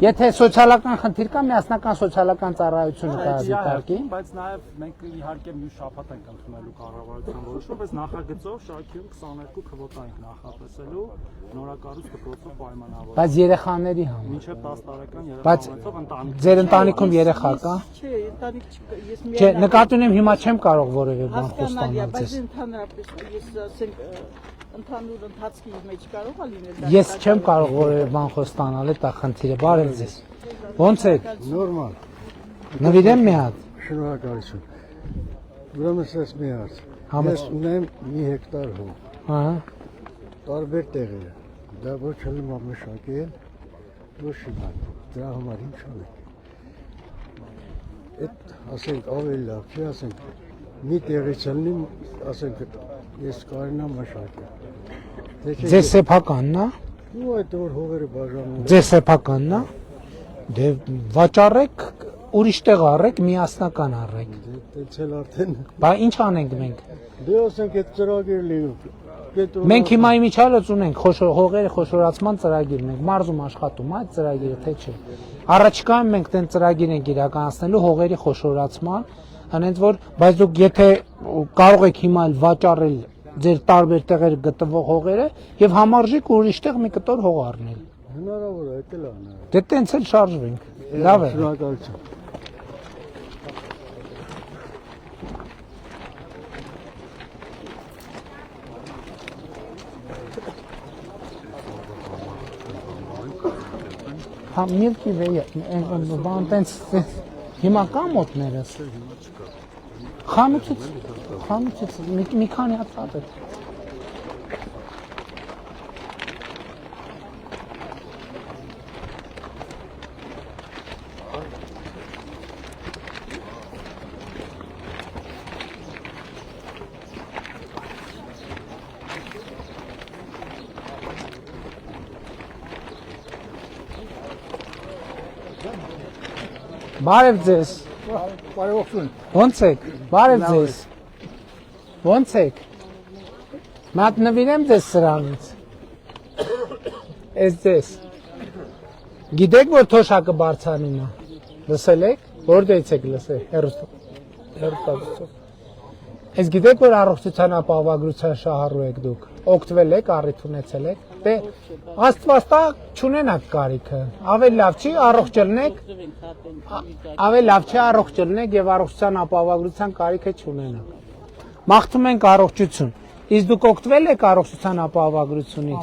եթե սոցիալական խնդիր կա, միասնական սոցիալական ծառայությունը կդիտարկի։ Բայց նաև մենք իհարկե մի շաբաթ ենք ընդունելու կառավարության որոշումը, բայց նախագծով Շաքիում 22 քվոտա ենք նախատեսելու նորակառույց դպրոցով պայմանավորված։ Բայց երեխաների համար։ Մինչև 10 տարեկան Բայց ձեր ընտանիքում երեխա կա։ Չէ, ընտանիք չկա, ես մի Չէ, նկատի ունեմ հիմա չեմ կարող որևէ բան խոստանալ բայց ձեզ։ ընդհանրապես ես ասենք ընդհանուր ընթացքի մեջ կարող է լինել դա։ Ես չեմ կարող որևէ բան խոստանալ, դա խնդիրը։ Բարև ձեզ։ Ոնց եք։ Նորմալ։ Նվիրեմ մի հատ։ Շնորհակալություն։ Ուրեմն ես մի հարց։ Ես ունեմ մի հեկտար հող։ Ահա։ Տարբեր տեղեր։ Դա ոչ էլ մամշակել, ոչ հիմա։ Դրա համար ինչ անենք։ Այդ ասենք ավելի լավ չի, ասենք մի տեղից ելնի, ասենք ես կարենամ մշակել։ Ձեր սեփականն է։ Ու այդ որ հողերը բաժանում։ Ձեր սեփականն է։ Դե վաճառեք, ուրիշ տեղ առեք, միասնական առեք։ Դից էլ արդեն։ Բա ինչ անենք մենք։ Դե ասենք այդ ծրագիր լինում։ Մենք հիմա իմիջիալոց ունենք հողերի խոշորացման ծրագիր ունենք, մարզում աշխատում այդ ծրագիրը թե չէ։ Առաջիկայում մենք դեն ծրագիր ենք իրականացնելու հողերի խոշորացման, այնց որ բայց դուք եթե կարող եք հիմա էլ վաճառել ձեր տարբեր տեղեր գտնվող հողերը եւ համարժեք ուրիշ տեղ մի կտոր հող առնել։ Հնարավոր է, դա լավ է։ Դե տենց էլ շարժվենք։ Լավ է։ Շնորհակալություն։ Հա Milky Way բան տենց հիմա կա մոտներս։ Խանութից մի քանի հատ պատը։ Բարև ձեզ։ Բարեողջույն։ Ոնց եք։ Բարև ձեզ։ Ոնց եք։ Մատ նվիրեմ ձեզ սրանից։ Էս ձեզ։ Գիտեք որ թոշակը բարձրանում է։ Լսել եք։ Որտեղից եք լսել։ Հերոստատուսով։ Ես գիտեք որ առողջության ապահովագրության շահառու եք դուք։ Օգտվել եք, առիթ ունեցել եք։ Դե Աստված տա չունենաք կարիքը։ Ավելի լավ չի առողջ ելնեք։ Ավելի լավ չի առողջ ելնեք եւ առողջության ապահովագրության կարիքը չունենաք։ Մաղթում ենք առողջություն։ Իսկ դուք օգտվել եք առողջության ապահովագրությունից։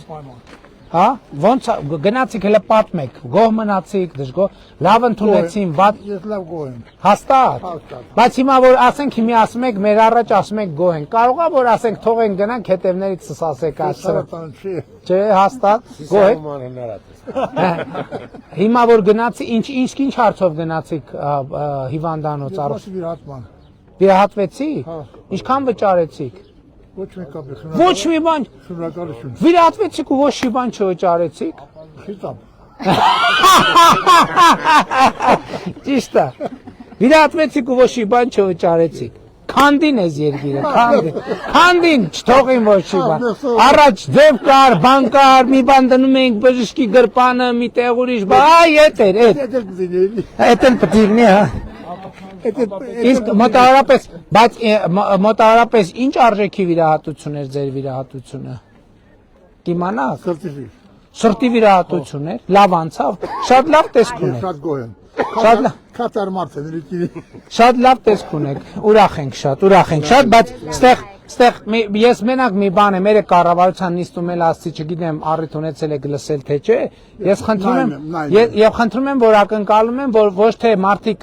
Հա, ոնց գնացիք հələ պատմեք, գոհ մնացիք, դժգոհ, լավ ընդունեցին, վատ։ Ես լավ գոհ եմ։ Հաստատ։ Բայց հիմա որ ասենք հիմա ասում եք մեր առաջ ասում եք գոհ են։ Կարողա որ ասենք թողեն գնանք հետևներից ասեք այսօր։ Չէ, հաստատ գոհ եք։ Հիմա որ գնացի ինչ հարցով գնացիք հիվանդանոց առողջ։ Վիրահատվեցի։ Ինչքան վճարեցիք։ Ոչ մի կապ է։ Ոչ մի բան։ Շնորհակալություն։ Վիրահատվեցիք ու ոչ մի բան չվճարեցիք։ Խիտապ։ Ճիշտ է։ Վիրահատվեցիք ու ոչ մի բան չվճարեցիք։ Քանդին էս երկիրը, քանդին, չթողին ոչ մի բան։ Առաջ ձև կար, բան կար, մի բան դնում էինք բժշկի գրպանը, մի տեղ ուրիշ, այ էդ էր, էդ էլ պտիգնի, հա։ Իսկ մոտավորապես, բայց մոտավորապես ինչ արժեքի վիրահատություն էր ձեր վիրահատությունը։ Կիմանաք։ Սրտի վիրահատություն էր, լավ անցավ, շատ լավ տեսք ունեք։ Շատ գոհ եմ։ Շատ մարդ եմ, շատ լավ տեսք ունեք, ուրախ ենք շատ, բայց ստեղ ես մենակ մի բան եմ, երեք կառավարության նիստում էլ ասցի, չգիտեմ, առիթ ունեցել եք լսել թե չէ, ես խնդրում եմ, որ ակնկալում եմ, որ ոչ թե մարդիկ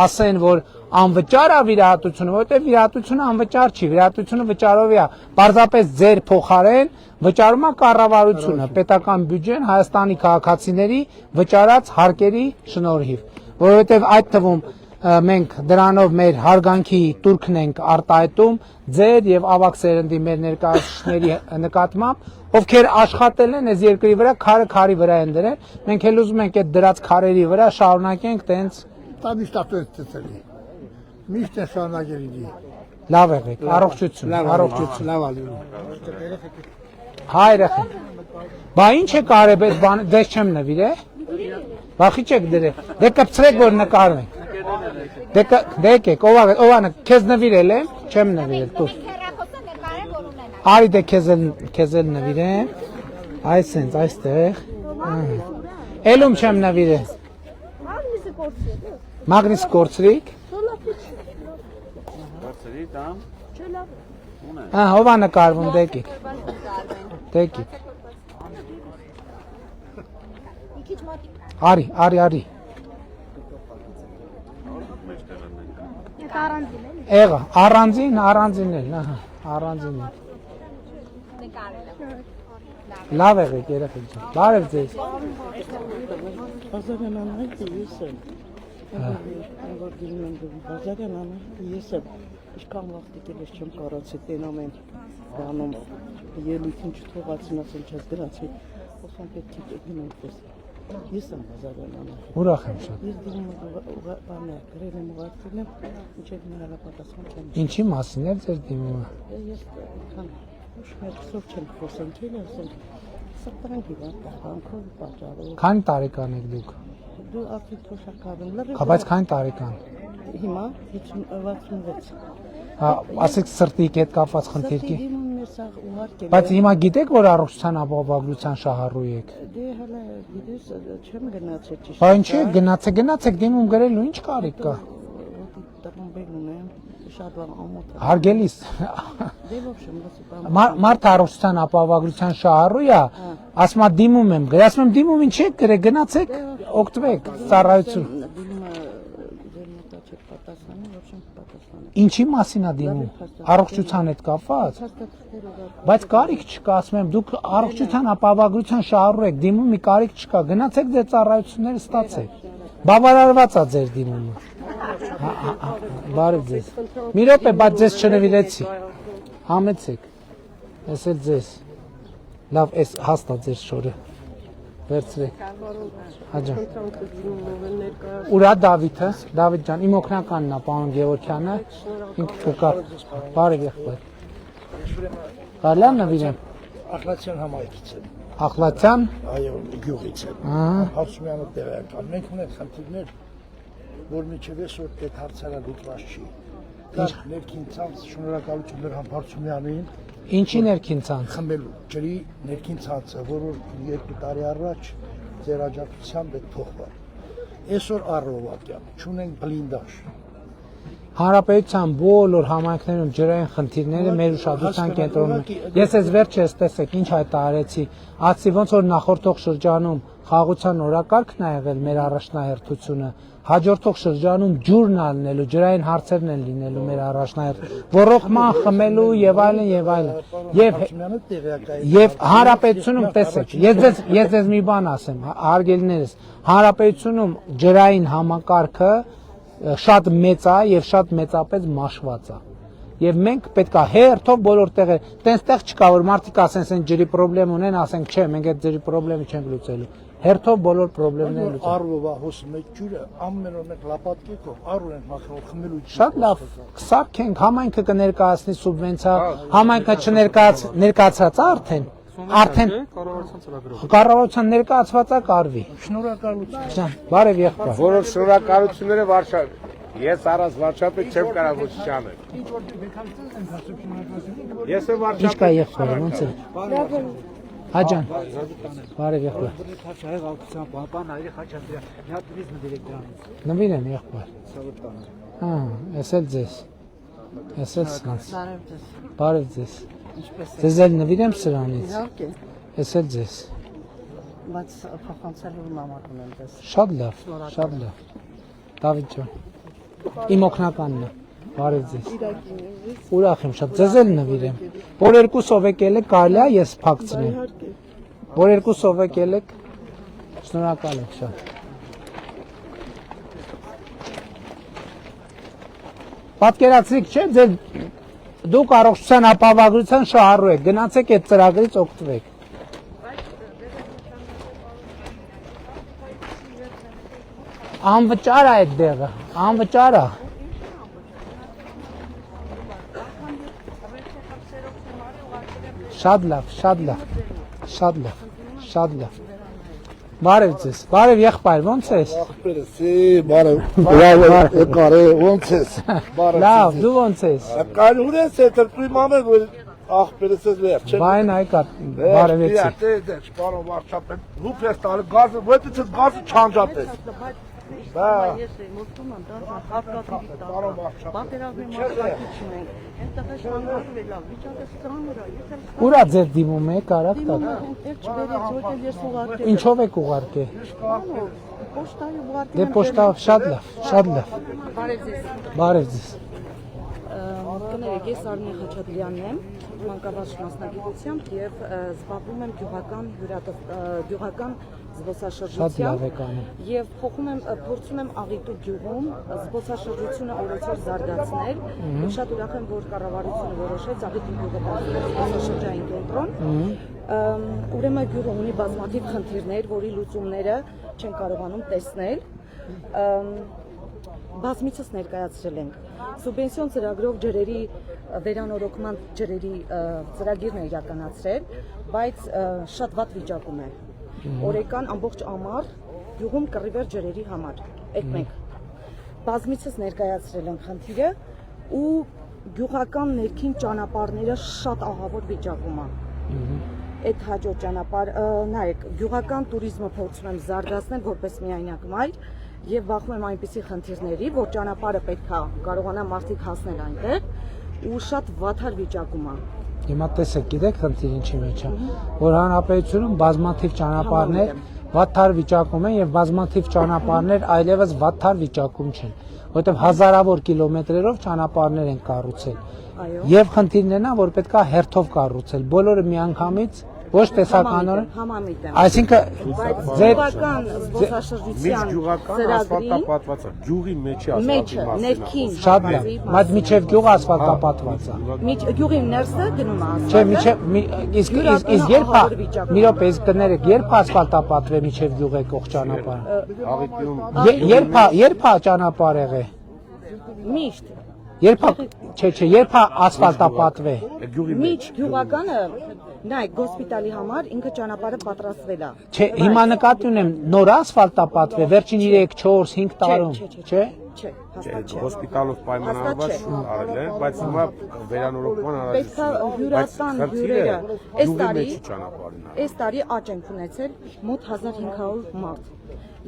ասեն, որ անվճար է վիրահատությունը, որովհետև վիրահատությունը անվճար չի, վիրահատությունը վճարովի է, պարզապես ձեր փոխարեն վճարում է կառավարությունը, պետական բյուջեն Հայաստանի քաղաքացիների վճարած հարկերի շնորհիվ, որովհետև այդ թվում մենք դրանով մեր հարգանքի տուրքն ենք արտահայտում ձեր եւ ավագ սերնդի մեր ներկայացուցիչների նկատմամբ, ովքեր աշխատել են այս երկրի վրա, քարը քարի վրա են դրել, մենք էլ ուզում ենք այդ դրած քարերի վրա շարունակենք տենց Միշտ է շարունակելի։ Լավ եղեք, առողջություն, առողջություն։ Լավ ալու։ Հա երեխեք։ Բա ինչ է կարել այդ բանը, դες չեմ նվիրե։ Բախի չեք դրել։ Դե կպցրեք որ նկարվենք։ Դե եկեք, ովա քեզ նվիրել եմ, չեմ նվիրել, տուր։ Արի դե քեզ էլ նվիրեմ։ Այսենց, այստեղ։ Էլում չեմ նվիրել։ Մագնիս կորցրիկ։ Ով է նկարվում, դեկիկ։ Արի։ Եղա, առանձին էլ, առանձին էլ։ Լավ եղեք երեխեք ջան, բարև ձեզ։ Որ դիմում եմ բազարյան անը, ես ինչքան վաղ դիտել ես չեմ կարացի տենամ են բանում ելույթին չթողացին ասել չես գրացի, ոսում պետք է գնում պես։ Ես եմ բազարյան անը։ Ուրախ եմ շատ։ Ես դիմում եմ բանը, գրել եմ ուղարկել եմ, ինչեւ նրա պատասխան չեմ։ Ինչի մասին է ձեր դիմումը։ Ես քան ուշքերով չեմ խոսել, ասել սրտան հիվանդ հանքով պատճառով։ Քանի տարեկան եք դուք։ Դու արդեն թոշակավ եմ։ Բայց քանի տարեկան։ Հիմա 66։ Ասեք սրտի հետ կապված խնդիր կի։ Սրտի դիմում ես ուղարկել։ Բայց հիմա գիտեք, որ առողջության ապահովագրության շահառու եք։ Դե հələ գիտես չեմ գնացել ճիշտ։ Բա ինչի՞ գնացեք դիմում գրելու ինչ կարիք կա։ Տպամբել ունեմ, շատ բան ամոթ։ Հարգելիս։ Դե ոչ Մարդ առողջության ապահովագրության շահառու է, ասում է դիմում եմ, ասում եմ դիմում ինչ եք գրե, գնացեք, օգտվեք, ծառայություն։ Ինչի մասին է դիմում։ Առողջության հետ կապված։ Բայց կարիք չկա, ասում եմ, դուք առողջության ապահովագրության շահառու եք, դիմում մի կարիք չկա, գնացեք ձեր ծառայությունները ստացեք։ Բավարարված է ձեր դիմումը։ Բարև ձեզ։ Մի րոպե, բայց ձեզ չնվիրեցի։ Համեցեք։ Ես էլ ձեզ։ Լավ, էս հաստա ձեր շորը։ Վերցրեք։ Հաջա։ Ուրա Դավիթը, Դավիթ ջան, իմ օգնականն է, պարոն Գևորգյանը, ինքը կկա։ Բարև եղբայր։ Կարելի է նվիրեմ։ Ախլատյան համայնքից եմ։ Ախլատյան։ Այո, գյուղից եմ։ Հարսումյանը տեղական։ Մենք ունենք խնդիրներ, որ միջև այսօր այդ հարցերը լուծված չի։ Դա ներքին ցանց շնորհակալություն Լևոն Հարսումյանին։ Ինչի ներքին ցանց։ Խմբելու ջրի ներքին ցանցը, որը 2 տարի առաջ ձեր աջակցությամբ է թողվել։ Այսօր առօրյական չունենք բլինդաժ։ Հանրապետության բոլոր համայնքներում ջրային խնդիրները մեր ուշադրության կենտրոնում են։ Ես այս վերջերս տեսեք ինչ հայտարարեցի, ասի ոնց որ նախորդող շրջանում խաղաղության օրակարգն է եղել մեր առաջնահերթությունը, հաջորդող շրջանում ջուրն է լինելու, ջրային հարցերն են լինելու մեր առաջնահերթ, ոռոգման խմելու եւ այլն եւ այլն։ Եվ հանրապետությունում տեսեք, ես ձեզ մի բան ասեմ, հարգելիներս, հանրապետությունում ջրային համակարգը շատ մեծ է եւ շատ մեծապես մաշված է։ Եվ մենք պետք է հերթով բոլոր տեղեր, տենց չկա որ մարդիկ ասեն, ասեն ջրի խնդրեմ ունեն, ասենք չէ, մենք այդ ջրի խնդրեմը չենք լուծելու։ Հերթով բոլոր խնդիրները լուծել։ Առովա հոսում է ջուրը, ամեն օր մենք լապատկիկով, առու ենք մաքրել խմելու ջուրը։ Շատ լավ, կսարքենք, համայնքը կներկայացնի սուբվենցիա, համայնքը չներկայացած արդեն կառավարության ներկայացված է կարվի։ Շնորհակալություն։ Բարև եղբայր։ Որոշ շնորհակալությունները վարչապետ։ Ես առանց վարչապետ չեմ կարող ոչինչ անել։ Ես եմ վարչապետ։ Ինչ կա եղբայր, ոնց է։ Հաջան։ Բարև եղբայր։ Նվիրեմ եղբայր։ Ես էլ ձեզ։ Ես էլ սրանց։ Բարև ձեզ։ Ձեզ էլ նվիրեմ սրանից։ Իհարկե։ Ես էլ ձեզ։ Բայց փոխանցելու համար ունեմ դες։ Շատ լավ, շատ լավ։ Դավիթ ջան։ Իմ օգնականն է։ Բարև ձեզ։ Ուրախ եմ շատ, ձեզ էլ նվիրեմ։ Որ երկուսով եկել եք, կարելի է ես փակցնեմ։ Որ երկուսով եկել եք, շնորհակալ եմ շատ։ Պատկերացրիք, չէ՞, ձեր դուք առողջության ապահովագրության շահառու եք, գնացեք այդ ծրագրից օգտվեք։ Անվճար է այդ դեղը, անվճար է։ Շատ լավ, շատ լավ, շատ լավ, շատ լավ։ Բարև ձեզ, բարև եղբայր, ոնց ես։ Ախպերս, բարև, կարե, ոնց ես։ Լավ, դու ոնց ես։ Կանուր ես, դու իմանալ, որ ախպերս ես վերջ։ Բայն այկա, բարևեցի։ Դե, պարոն վարչապետ, դու պես տալի գազը, ոդից գազը չանջատես։ Բա, ես եմ ուտում եմ, դա հարկատի տա։ Պատերազմի մասնակիցն ենք։ Այնտեղ է շնորհվել լավ, վիճակը ծանր է, ես եմ։ Ուրա ձեր դիմում եք, արագ տակ։ Ինչով եք ուղարկել։ Պոստայով ուղարկել։ Դե պոստայով, շատ լավ, շատ լավ։ Բարև ձեզ։ Բարև ձեզ։ Կներեք, ես Արմեն Խաչատրյանն եմ, մանկավարժ մասնագիտությամբ եւ զբաղվում եմ գյուղական զբոսաշրջությամբ եւ փորձում եմ Աղիտու գյուղում զբոսաշրջությունը օրեցօր զարգացնել։ Շատ ուրախ եմ, որ կառավարությունը որոշեց Աղիտու գյուղը դարձնել զբոսաշրջային կենտրոն։ Ուրեմն գյուղը ունի բազմաթիվ խնդիրներ, որի լուծումները չեն կարողանում տեսնել։ Բազմիցս ներկայացրել ենք սուբվենցիոն ծրագրով ջրերի վերանորոգման ջրերի ծրագիրն է իրականացրել, բայց շատ վատ վիճակում է։ Օրեկան ամբողջ ամառ գյուղում կռիվեր ջրերի համար։ Այդ մեկ բազմիցս ներկայացրել ենք խնդիրը ու գյուղական ներքին ճանապարհները շատ ահավոր վիճակում է։ Այդ հաջորդ ճանապարհ, նայեք, գյուղական туриզմը փորձում եմ զարգացնել որպես միայնակ վայր եւ վախում եմ այնպիսի խնդիրների, որ ճանապարհը պետք է կարողանա մարդիկ հասնել այնտեղ ու շատ վատար վիճակում է։ Հիմա տեսեք, գիտեք խնդիրը ինչի մեջ է, որ հանրապետությունում բազմաթիվ ճանապարհներ վատար վիճակում են եւ բազմաթիվ ճանապարհներ այլևս վատար վիճակում չեն, որովհետեւ հազարավոր կիլոմետրերով ճանապարհներ են կառուցել։ Եվ խնդիրն է, որ պետքա հերթով կառուցել, բոլորը միանգամից ոչ տեսականորեն, այսինքն գյուղական զբոսաշրջության ասֆալտապատված է, գյուղի մեջ է ներքին շատ լավ, բայց միջև գյուղը ասֆալտապատված է։ Գյուղի ներսը գնում է Չէ, իսկ երբ մի րոպե, իսկ կներեք, երբ ասֆալտապատվե միջև գյուղ եկող ճանապարհը։ Երբ է ճանապարհ եղե։ Միշտ։ Երբ է ասֆալտապատվե։ Միջ գյուղականը նայեք, հոսպիտալի համար ինքը ճանապարհը պատրաստվել է։ Չէ, հիմա նկատի ունեմ նոր ասֆալտապատվե վերջին 3, 4, 5 տարում, չէ։ Չէ, հաստատ չէ։ Հոսպիտալով պայմանավորված արել են, բայց հիմա վերանորոգման պետք է հյուրատան հյուրերը այս տարի աճ են ունեցել մոտ 1500 մարդ։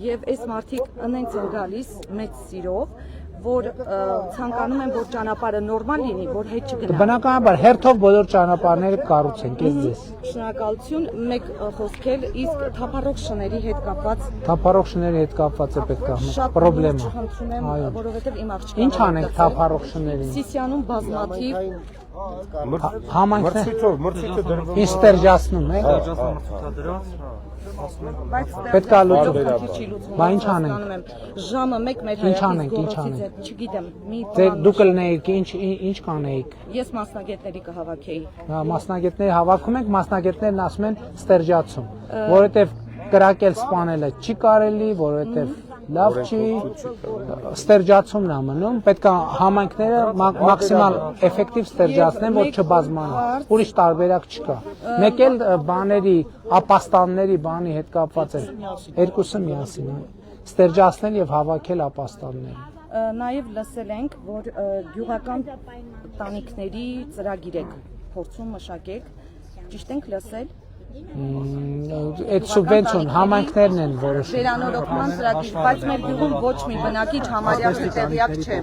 Եվ այս մարդիկ ընենց են գալիս մեծ սիրով, որ ցանկանում են, որ ճանապարհը նորմալ լինի, որ հետ չգնա։ Բնականաբար հերթով բոլոր ճանապարհները կառուցենք, ես ձեզ։ Շնորհակալություն, մեկ խոսքել, իսկ թափառող շների հետ կապված։ Թափառող շների հետ կապված է պետք է պրոբլեմա։ Այո, որովհետև իմ աղջիկը։ Ինչ անենք թափառող շներին։ Սիսիանում բազմաթիվ համայնքներ ինստերջացնում է։ Պետք է լուծում։ Բա ինչ անենք։ Ժամը 1 մեր հայացքից չգիտեմ, մի դուք կլնեիք, ինչ կանեիք։ Ես մասնագետների կհավաքեի։ Մասնագետների հավաքում եք, մասնագետներն ասում են ստերջացում, որովհետև կրակել սպանելը չի կարելի, որովհետև լավ չի, ստերջացումն է մնում, պետք է համայնքները մաքսիմալ էֆեկտիվ ստերջացնեն, որ չբազմանա, ուրիշ տարբերակ չկա։ Մեկ էլ բաների, ապաստանների բանի հետ կապված է, երկուսը միասին է, ստերջացնել եւ հավաքել ապաստանները։ Նաև լսել ենք, որ գյուղական տանիքների ծրագիր եք փորձում մշակեք, ճիշտ ենք լսել։ Այդ սուբվենցիոն համայնքներն են որոշում։ Վերանորոգման ծրագիր, բայց մեր գյուղում ոչ մի բնակիչ համարյա տեղյակ չէ։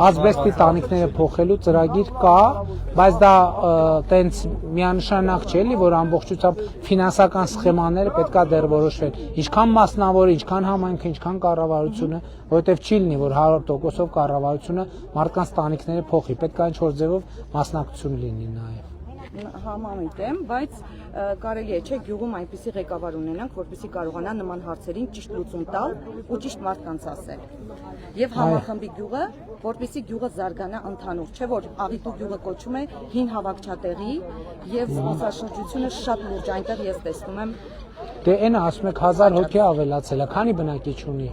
Ասբեստի տանիքները փոխելու ծրագիր կա, բայց դա տենց միանշանակ չէ, էլի, որ ամբողջությամբ ֆինանսական սխեմաները պետքա դեռ որոշվեն։ Ինչքան մասնավորը, ինչքան համայնքը, ինչքան կառավարությունը, որովհետև չի լինի, որ 100%-ով կառավարությունը մարդկանց տանիքները փոխի, պետքա ինչ-որ ձևով մասնակցություն լինի նաև։ Համամիտ եմ, բայց կարելի է չէ գյուղում այնպիսի ղեկավար ունենանք, որպեսզի կարողանա նման հարցերին ճիշտ լուծում տալ ու ճիշտ մարդկանց ասել։ Եվ համախմբի գյուղը, որպեսզի գյուղը զարգանա ընդհանուր, չէ՞ որ Աղիտու գյուղը կոչում է հին հավաքչատեղի եւ զբոսաշրջությունը շատ լուրջ այնտեղ ես տեսնում եմ։ Դե այնա ասում եք 1000 հոգի ավելացել է, քանի բնակիչ ունի։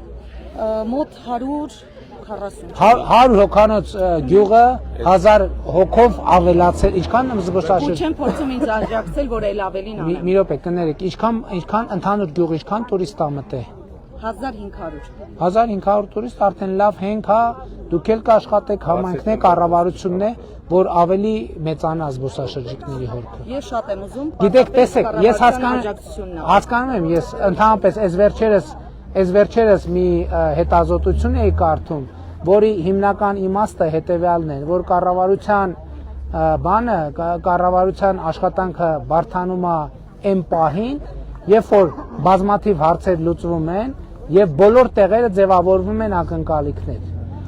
Մոտ 140 100 հոգանոց գյուղը 1000 հոգով ավելացել, ինչքան զբոսաշրջություն։ Ու չեմ փորձում ինձ աջակցել, որ այլ ավելին անեմ։ Մի րոպե, կներեք, ինչքան ընդհանուր գյուղ, ինչքան տուրիստ ա մտե։ 1500։ 1500 տուրիստ արդեն լավ հենք է, դուք էլ կաշխատեք, համայնքն է, կառավարությունն է, որ ավելի մեծանա զբոսաշրջիկների հորքը։ Ես շատ եմ ուզում։ Գիտեք, տեսեք, ես հասկանում եմ, ես ընդհանրապես այս վերջերս մի հետազոտություն էի կարդում, որի հիմնական իմաստը հետևյալն է, որ կառավարության աշխատանքը բարդանում է այն պահին, երբ որ բազմաթիվ հարցեր լուծվում են եւ բոլոր տեղերը ձևավորվում են ակնկալիքներ։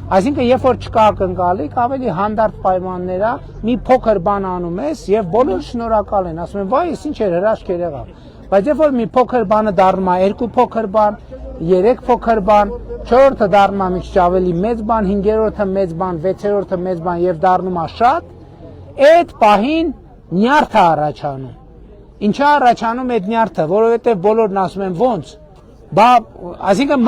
Այսինքն երբ որ չկա ակնկալիք, ավելի հանդարտ պայմաններա մի փոքր բան անում ես եւ բոլորը շնորհակալ են, ասում են, վայ, ես ինչ էր հրաշքեր եղավ։ Բայց երբ որ մի փոքր բանը դառնում է երկու փոքր բան, երեք փոքր բան, չորրորդը դառնում է մի քիչ ավելի մեծ բան, հինգերորդը մեծ բան, վեցերորդը մեծ բան եւ դառնում է շատ, այդ պահին նյարդը առաջանում։ Ինչա առաջանում այդ նյարդը, որովհետեւ բոլորն ասում են ոնց։ Բա, այսինքն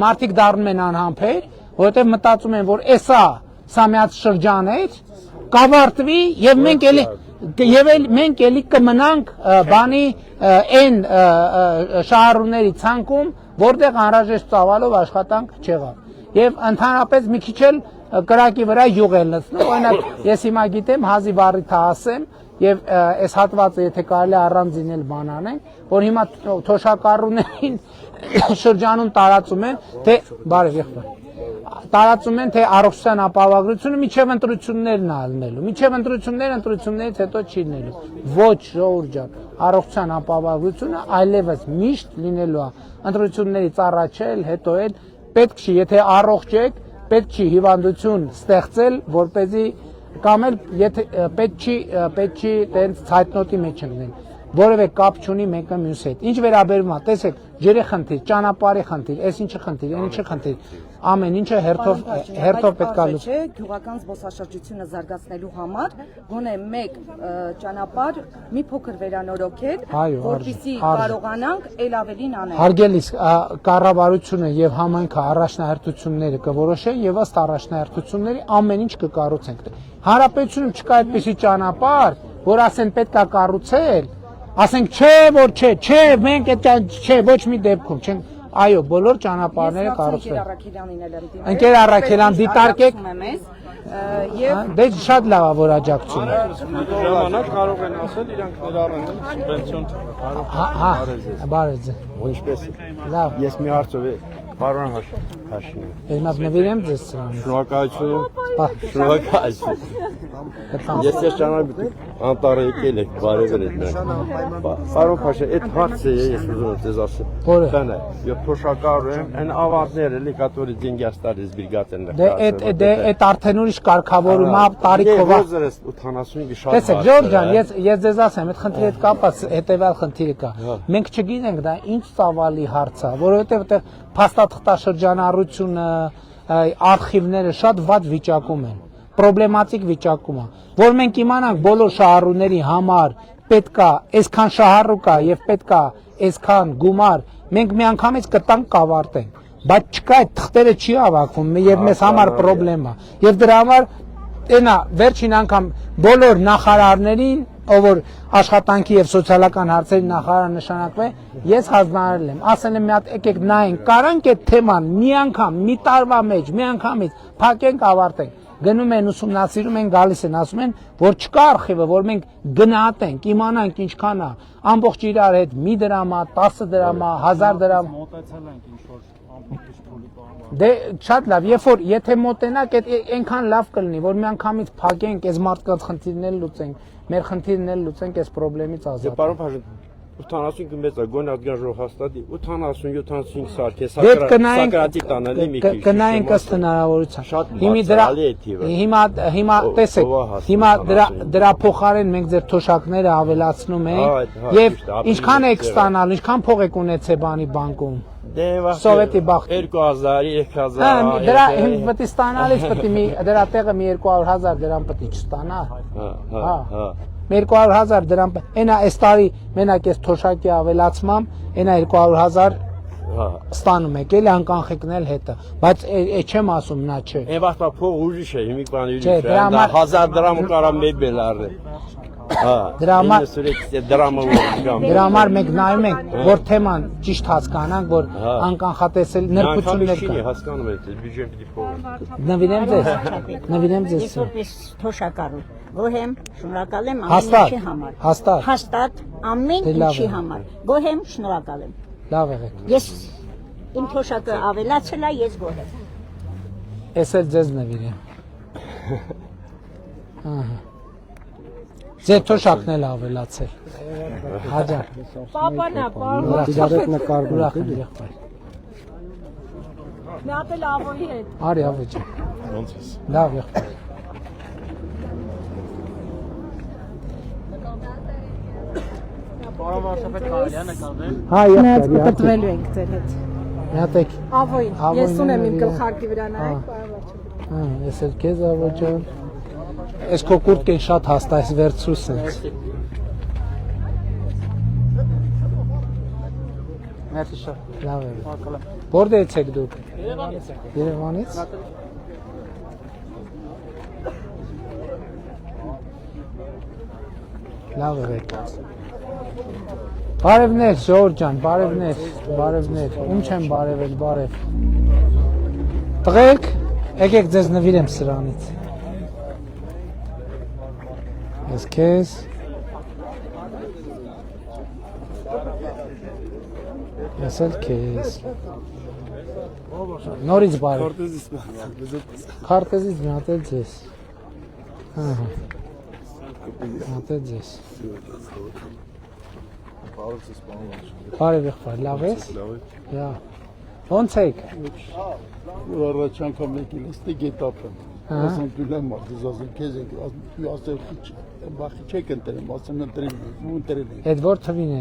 մարդիկ դառնում են անհամբեր, որովհետեւ մտածում են, որ սա միած շրջան է, կավարտվի եւ մենք էլի կմնանք բանի այն շահառուների ցանկում, որտեղ անհրաժեշտ ծավալով աշխատանք չեղավ։ Եվ ընդհանրապես մի քիչ էլ կրակի վրա յուղ էլ լցնում։ Օրինակ, ես հիմա գիտեմ, հազիվ առիթ ասեմ, եւ այս հատվածը եթե կարելի առանձին էլ բան անենք, որ հիմա թոշակառուներին շրջանում տարածում են, թե բարև եղբայր, տարածում են, թե առողջության ապահովագրությունը միջև ընտրություններն է ալնելու, միջև ընտրություններից հետո չի լինելու։ Ոչ, ժողովուրդ ջան, առողջության ապահովագրությունը այլևս միշտ լինելու է, ընտրություններից առաջ էլ, հետո էլ պետք չի, եթե առողջ եք, պետք չի հիվանդություն ստեղծել, որպեսզի կամ էլ եթե պետք չի տենց ցայտնոտի մեջ ընկնել, որևէ կապ չունի մեկը մյուսի հետ։ Ինչ վերաբերում է, տեսեք, ջրի խնդիր, ճանապարհի խնդիր, այս ինչի խնդիր, այն ինչի խնդիր, ամեն ինչը հերթով պետք է լուծի։ Գյուղական զբոսաշրջությունը զարգացնելու համար գոնե մեկ ճանապարհ մի փոքր վերանորոգել, որպեսզի կարողանանք ել ավելին անել։ Հարգելիս, կառավարությունը եւ համայնքը առաջնահերթությունները կորոշեն եւ ըստ առաջնահերթությունների ամեն ինչ կկառուցենք։ Հանրապետությունում չկա այդպիսի ճանապարհ, որ ասեն պետք է կառուցել, ասենք չէ, որ չէ, մենք այդ չէ, ոչ մի դեպքում չենք, այո, բոլոր ճանապարհները կառուցվել։ Ընկեր Առաքելյան, դիտարկեք։ Դե շատ լավ է, որ աջակցում է։ Ժամանակ կարող են ասել, իրանք ներառեն սուբվենցիոն բարեզ։ Ինչպես։ Լավ։ Ես մի հարցով Պարոն Հաշինյան։ Ես նվիրեմ ձեզ սրան։ Շնորհակալություն։ Ես ճանապարհի անտառ եկել եք, բարևել եք նրանք։ Պարոն Փաշա, այդ հարցը ես ուզում եմ ձեզ ասել։ Որը։ Եվ փոշակառու եմ, այն ավարտները էլի, которые деньги остались сберегательных кассах։ Դե այդ արդեն ուրիշ կարգավորում է տարիքով։ 85-ի շատ։ Տեսեք, Ժորժ ջան, ես ձեզ ասեմ, այդ խնդրի հետ կապված հետևյալ խնդիրը կա։ Մենք չգիտենք դա ինչ ծավալի հարց է, որովհետև այդտեղ փաստաթղթաշրջանառությունը, արխիվները շատ վատ վիճակում են, պրոբլեմատիկ վիճակում է, որ մենք իմանանք բոլոր շահառուների համար պետքա այսքան շահառու կա եւ պետքա այսքան գումար, մենք միանգամից կտանք կավարտենք, բայց չկա այդ թղթերը չի հավաքվում եւ մեզ համար պրոբլեմ է եւ դրա համար այնա վերջին անգամ բոլոր նախարարներին, ով որ աշխատանքի եւ սոցիալական հարցերի նախարար նշանակվել, ես հանձնարարել եմ, ասել եմ մի հատ եկեք նայենք, կարանք այդ թեման մի անգամ, մի տարվա մեջ, մի անգամից փակենք, ավարտենք։ Գնում են ուսումնասիրում են, գալիս են, ասում են, որ չկա արխիվը, որ մենք գնահատենք, իմանանք ինչքան է, ամբողջ իրար հետ մի դրամ է, 10 դրամ է, 1000 դրամ։ Մոտեցել ենք ինչ որ ամբողջ փոլի բանը։ Դե շատ լավ, երբ որ եթե մոտենակ, այնքան լավ կլինի, որ մի անգամից փակենք, այս մարդկանց խնդիրներն լուծենք, մեր խնդիրներն լուծենք, այս խնդրից ազատ։ Պարոն Փաշին, 80 մեծ է, գոնե ադգան հաստատի, 80-75 սարք է, Սակրատի տանելի մի քիչ։ Կնայենք ըստ հնարավորության։ Հիմա տեսեք, հիմա դրա փոխարեն մենք ձեր թոշակները ավելացնում ենք եւ ինչքան եք ստանալ, ինչքան փող եք ունեցել բանի բանկում։ Սովետի բախտ 2000, 3000։ Դրա պետք է ստանալից պետք է դրա տեղը մի 200,000 դրամ պետք է չստանա։ Հա։ 200,000 դրամ, այնա այս տարի մենակ այս թոշակի ավելացմամբ, այնա 200,000 ստանում եք, էլի անկանխիկնել հետը, բայց չեմ ասում, նա չէ։ Այն վաղտա փող ուրիշ է, հիմիկ բան ուրիշ է, 1000 դրամ ու կարա մեբել առել։ Դրա համար մենք նայում ենք, որ թեման ճիշտ հասկանանք, որ անկանխատեսել նրբություններ կան։ Հասկանում եք, բյուջեն պիտի փոխել։ Նվիրեմ ձեզ։ Ես որպես թոշակառու, գոհ եմ, շնորհակալ եմ ամեն ինչի համար։ Հաստատ ամեն ինչի համար։ Գոհ եմ, շնորհակալ եմ։ Լավ եղեք։ Ես իմ թոշակը ավելացել է, ես գոհ եմ։ Ես էլ ձեզ նվիրեմ։ Ահա։ Ձեր թոշակն էլ ավելացել։ Հաջար։ Պապանա, իրարեք նկարում ուրախ եմ եղբայր։ Մի հատ էլ ավոյի հետ։ Արի ավեջը։ Ոնց ես։ Լավ եղբայր։ Պարոն վարչապետ կարելի է նկարվել։ Հա, եղբայր, Պատվելու ենք ձեր հետ։ Միատեք։ Ավոյն, ես ունեմ իմ գլխարկի վրա նայեք, պարոն վարչապետ։ Հա, ես էլ քեզ ավոջան։ Այս քո կուրտքեն շատ հաստ այս վերցրու սենց։ Մերսի շատ։ Լավ է։ Որտեղից եք դուք։ Երևանից։ Երևանից։ Լավ է։ Բարևներ, Ժողովուրդ ջան, բարևներ, բարևներ։ Ում չեմ բարևել, բարև։ Տղերք, եկեք ձեզ նվիրեմ սրանից։ Ես քեզ Ես էլ քեզ Նորից բարև Քարտեզից մի հատ էլ ձեզ Հատ էլ ձեզ Բարև եղբայր, լավ ես? Ոնց եք? Որ առաջ անգամ եկել ես գետապ եմ ասում դու լավ մարդ ես ասում քեզ եք ասել բախի չեք ընտրեմ ասում ընտրեմ ու ընտրել եմ Այդ որ թվին է?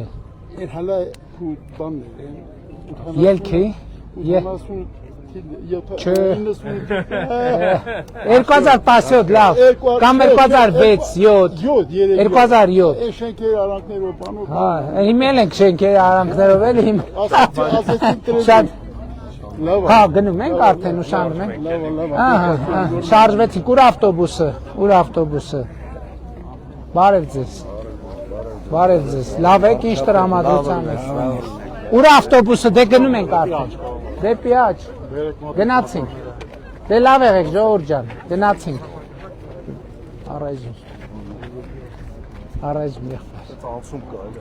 Էր հալա ու բանն է Ելքի? 2017 լավ կամ 2006 2007 շենքերի արանքներով բանով Հա, հիմել ենք շենքերի արանքներով էլ հիմ Շատ Հա, գնում ենք արդեն ուշանում ենք Շարժվեցինք, ուր ավտոբուսը Բարև ձեզ Բարև ձեզ, լավ եք ինչ տրամադրության եք Ուր ավտոբուսը, դե գնում ենք արդեն Դեպի աջ Գնացինք Դե լավ եղեք ժողովուրդ ջան Գնացինք Առայժմ եղբայր Անցում կարելի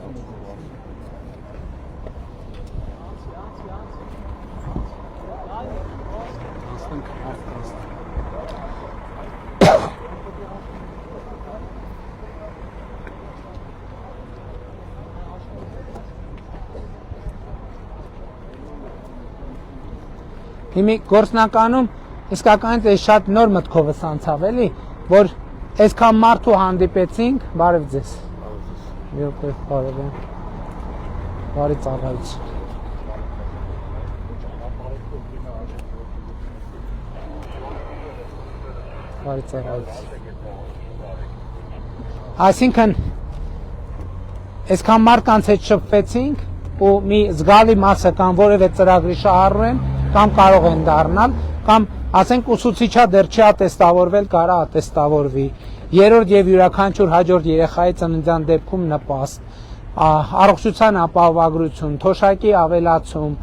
Հիմի գործնականում իսկականից այս շատ նոր մտքովս անցավ էլի, որ այսքան մարդու հանդիպեցինք, բարև ձեզ։ Բարև եմ։ Բարի ծառայություն։ Բարի ծառայություն։ Այսինքն այսքան մարդկանց հետ շփվեցինք ու մի զգալի մասը կամ որևէ ծրագրի շահառու են կամ կարող են դառնալ, կամ ասենք ուսուցիչա դեռ չի ատեստավորվել, կարա ատեստավորվի, երրորդ եւ յուրաքանչյուր հաջորդ երեխայի ծննդյան դեպքում նպաստ, առողջության ապահովագրություն, թոշակի ավելացում,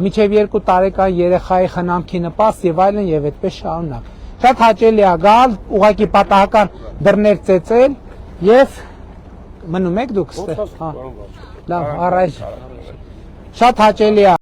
միջև 2 տարեկան երեխայի խնամքի նպաստ եւ այլն եւ այդպես շարունակ։ Շատ հաճելի է գալ, ուղղակի պատահական դռներ ծեծել եւ մնում եք դուք ստեղ։ Լավ, առայժմ։ Շատ հաճելի է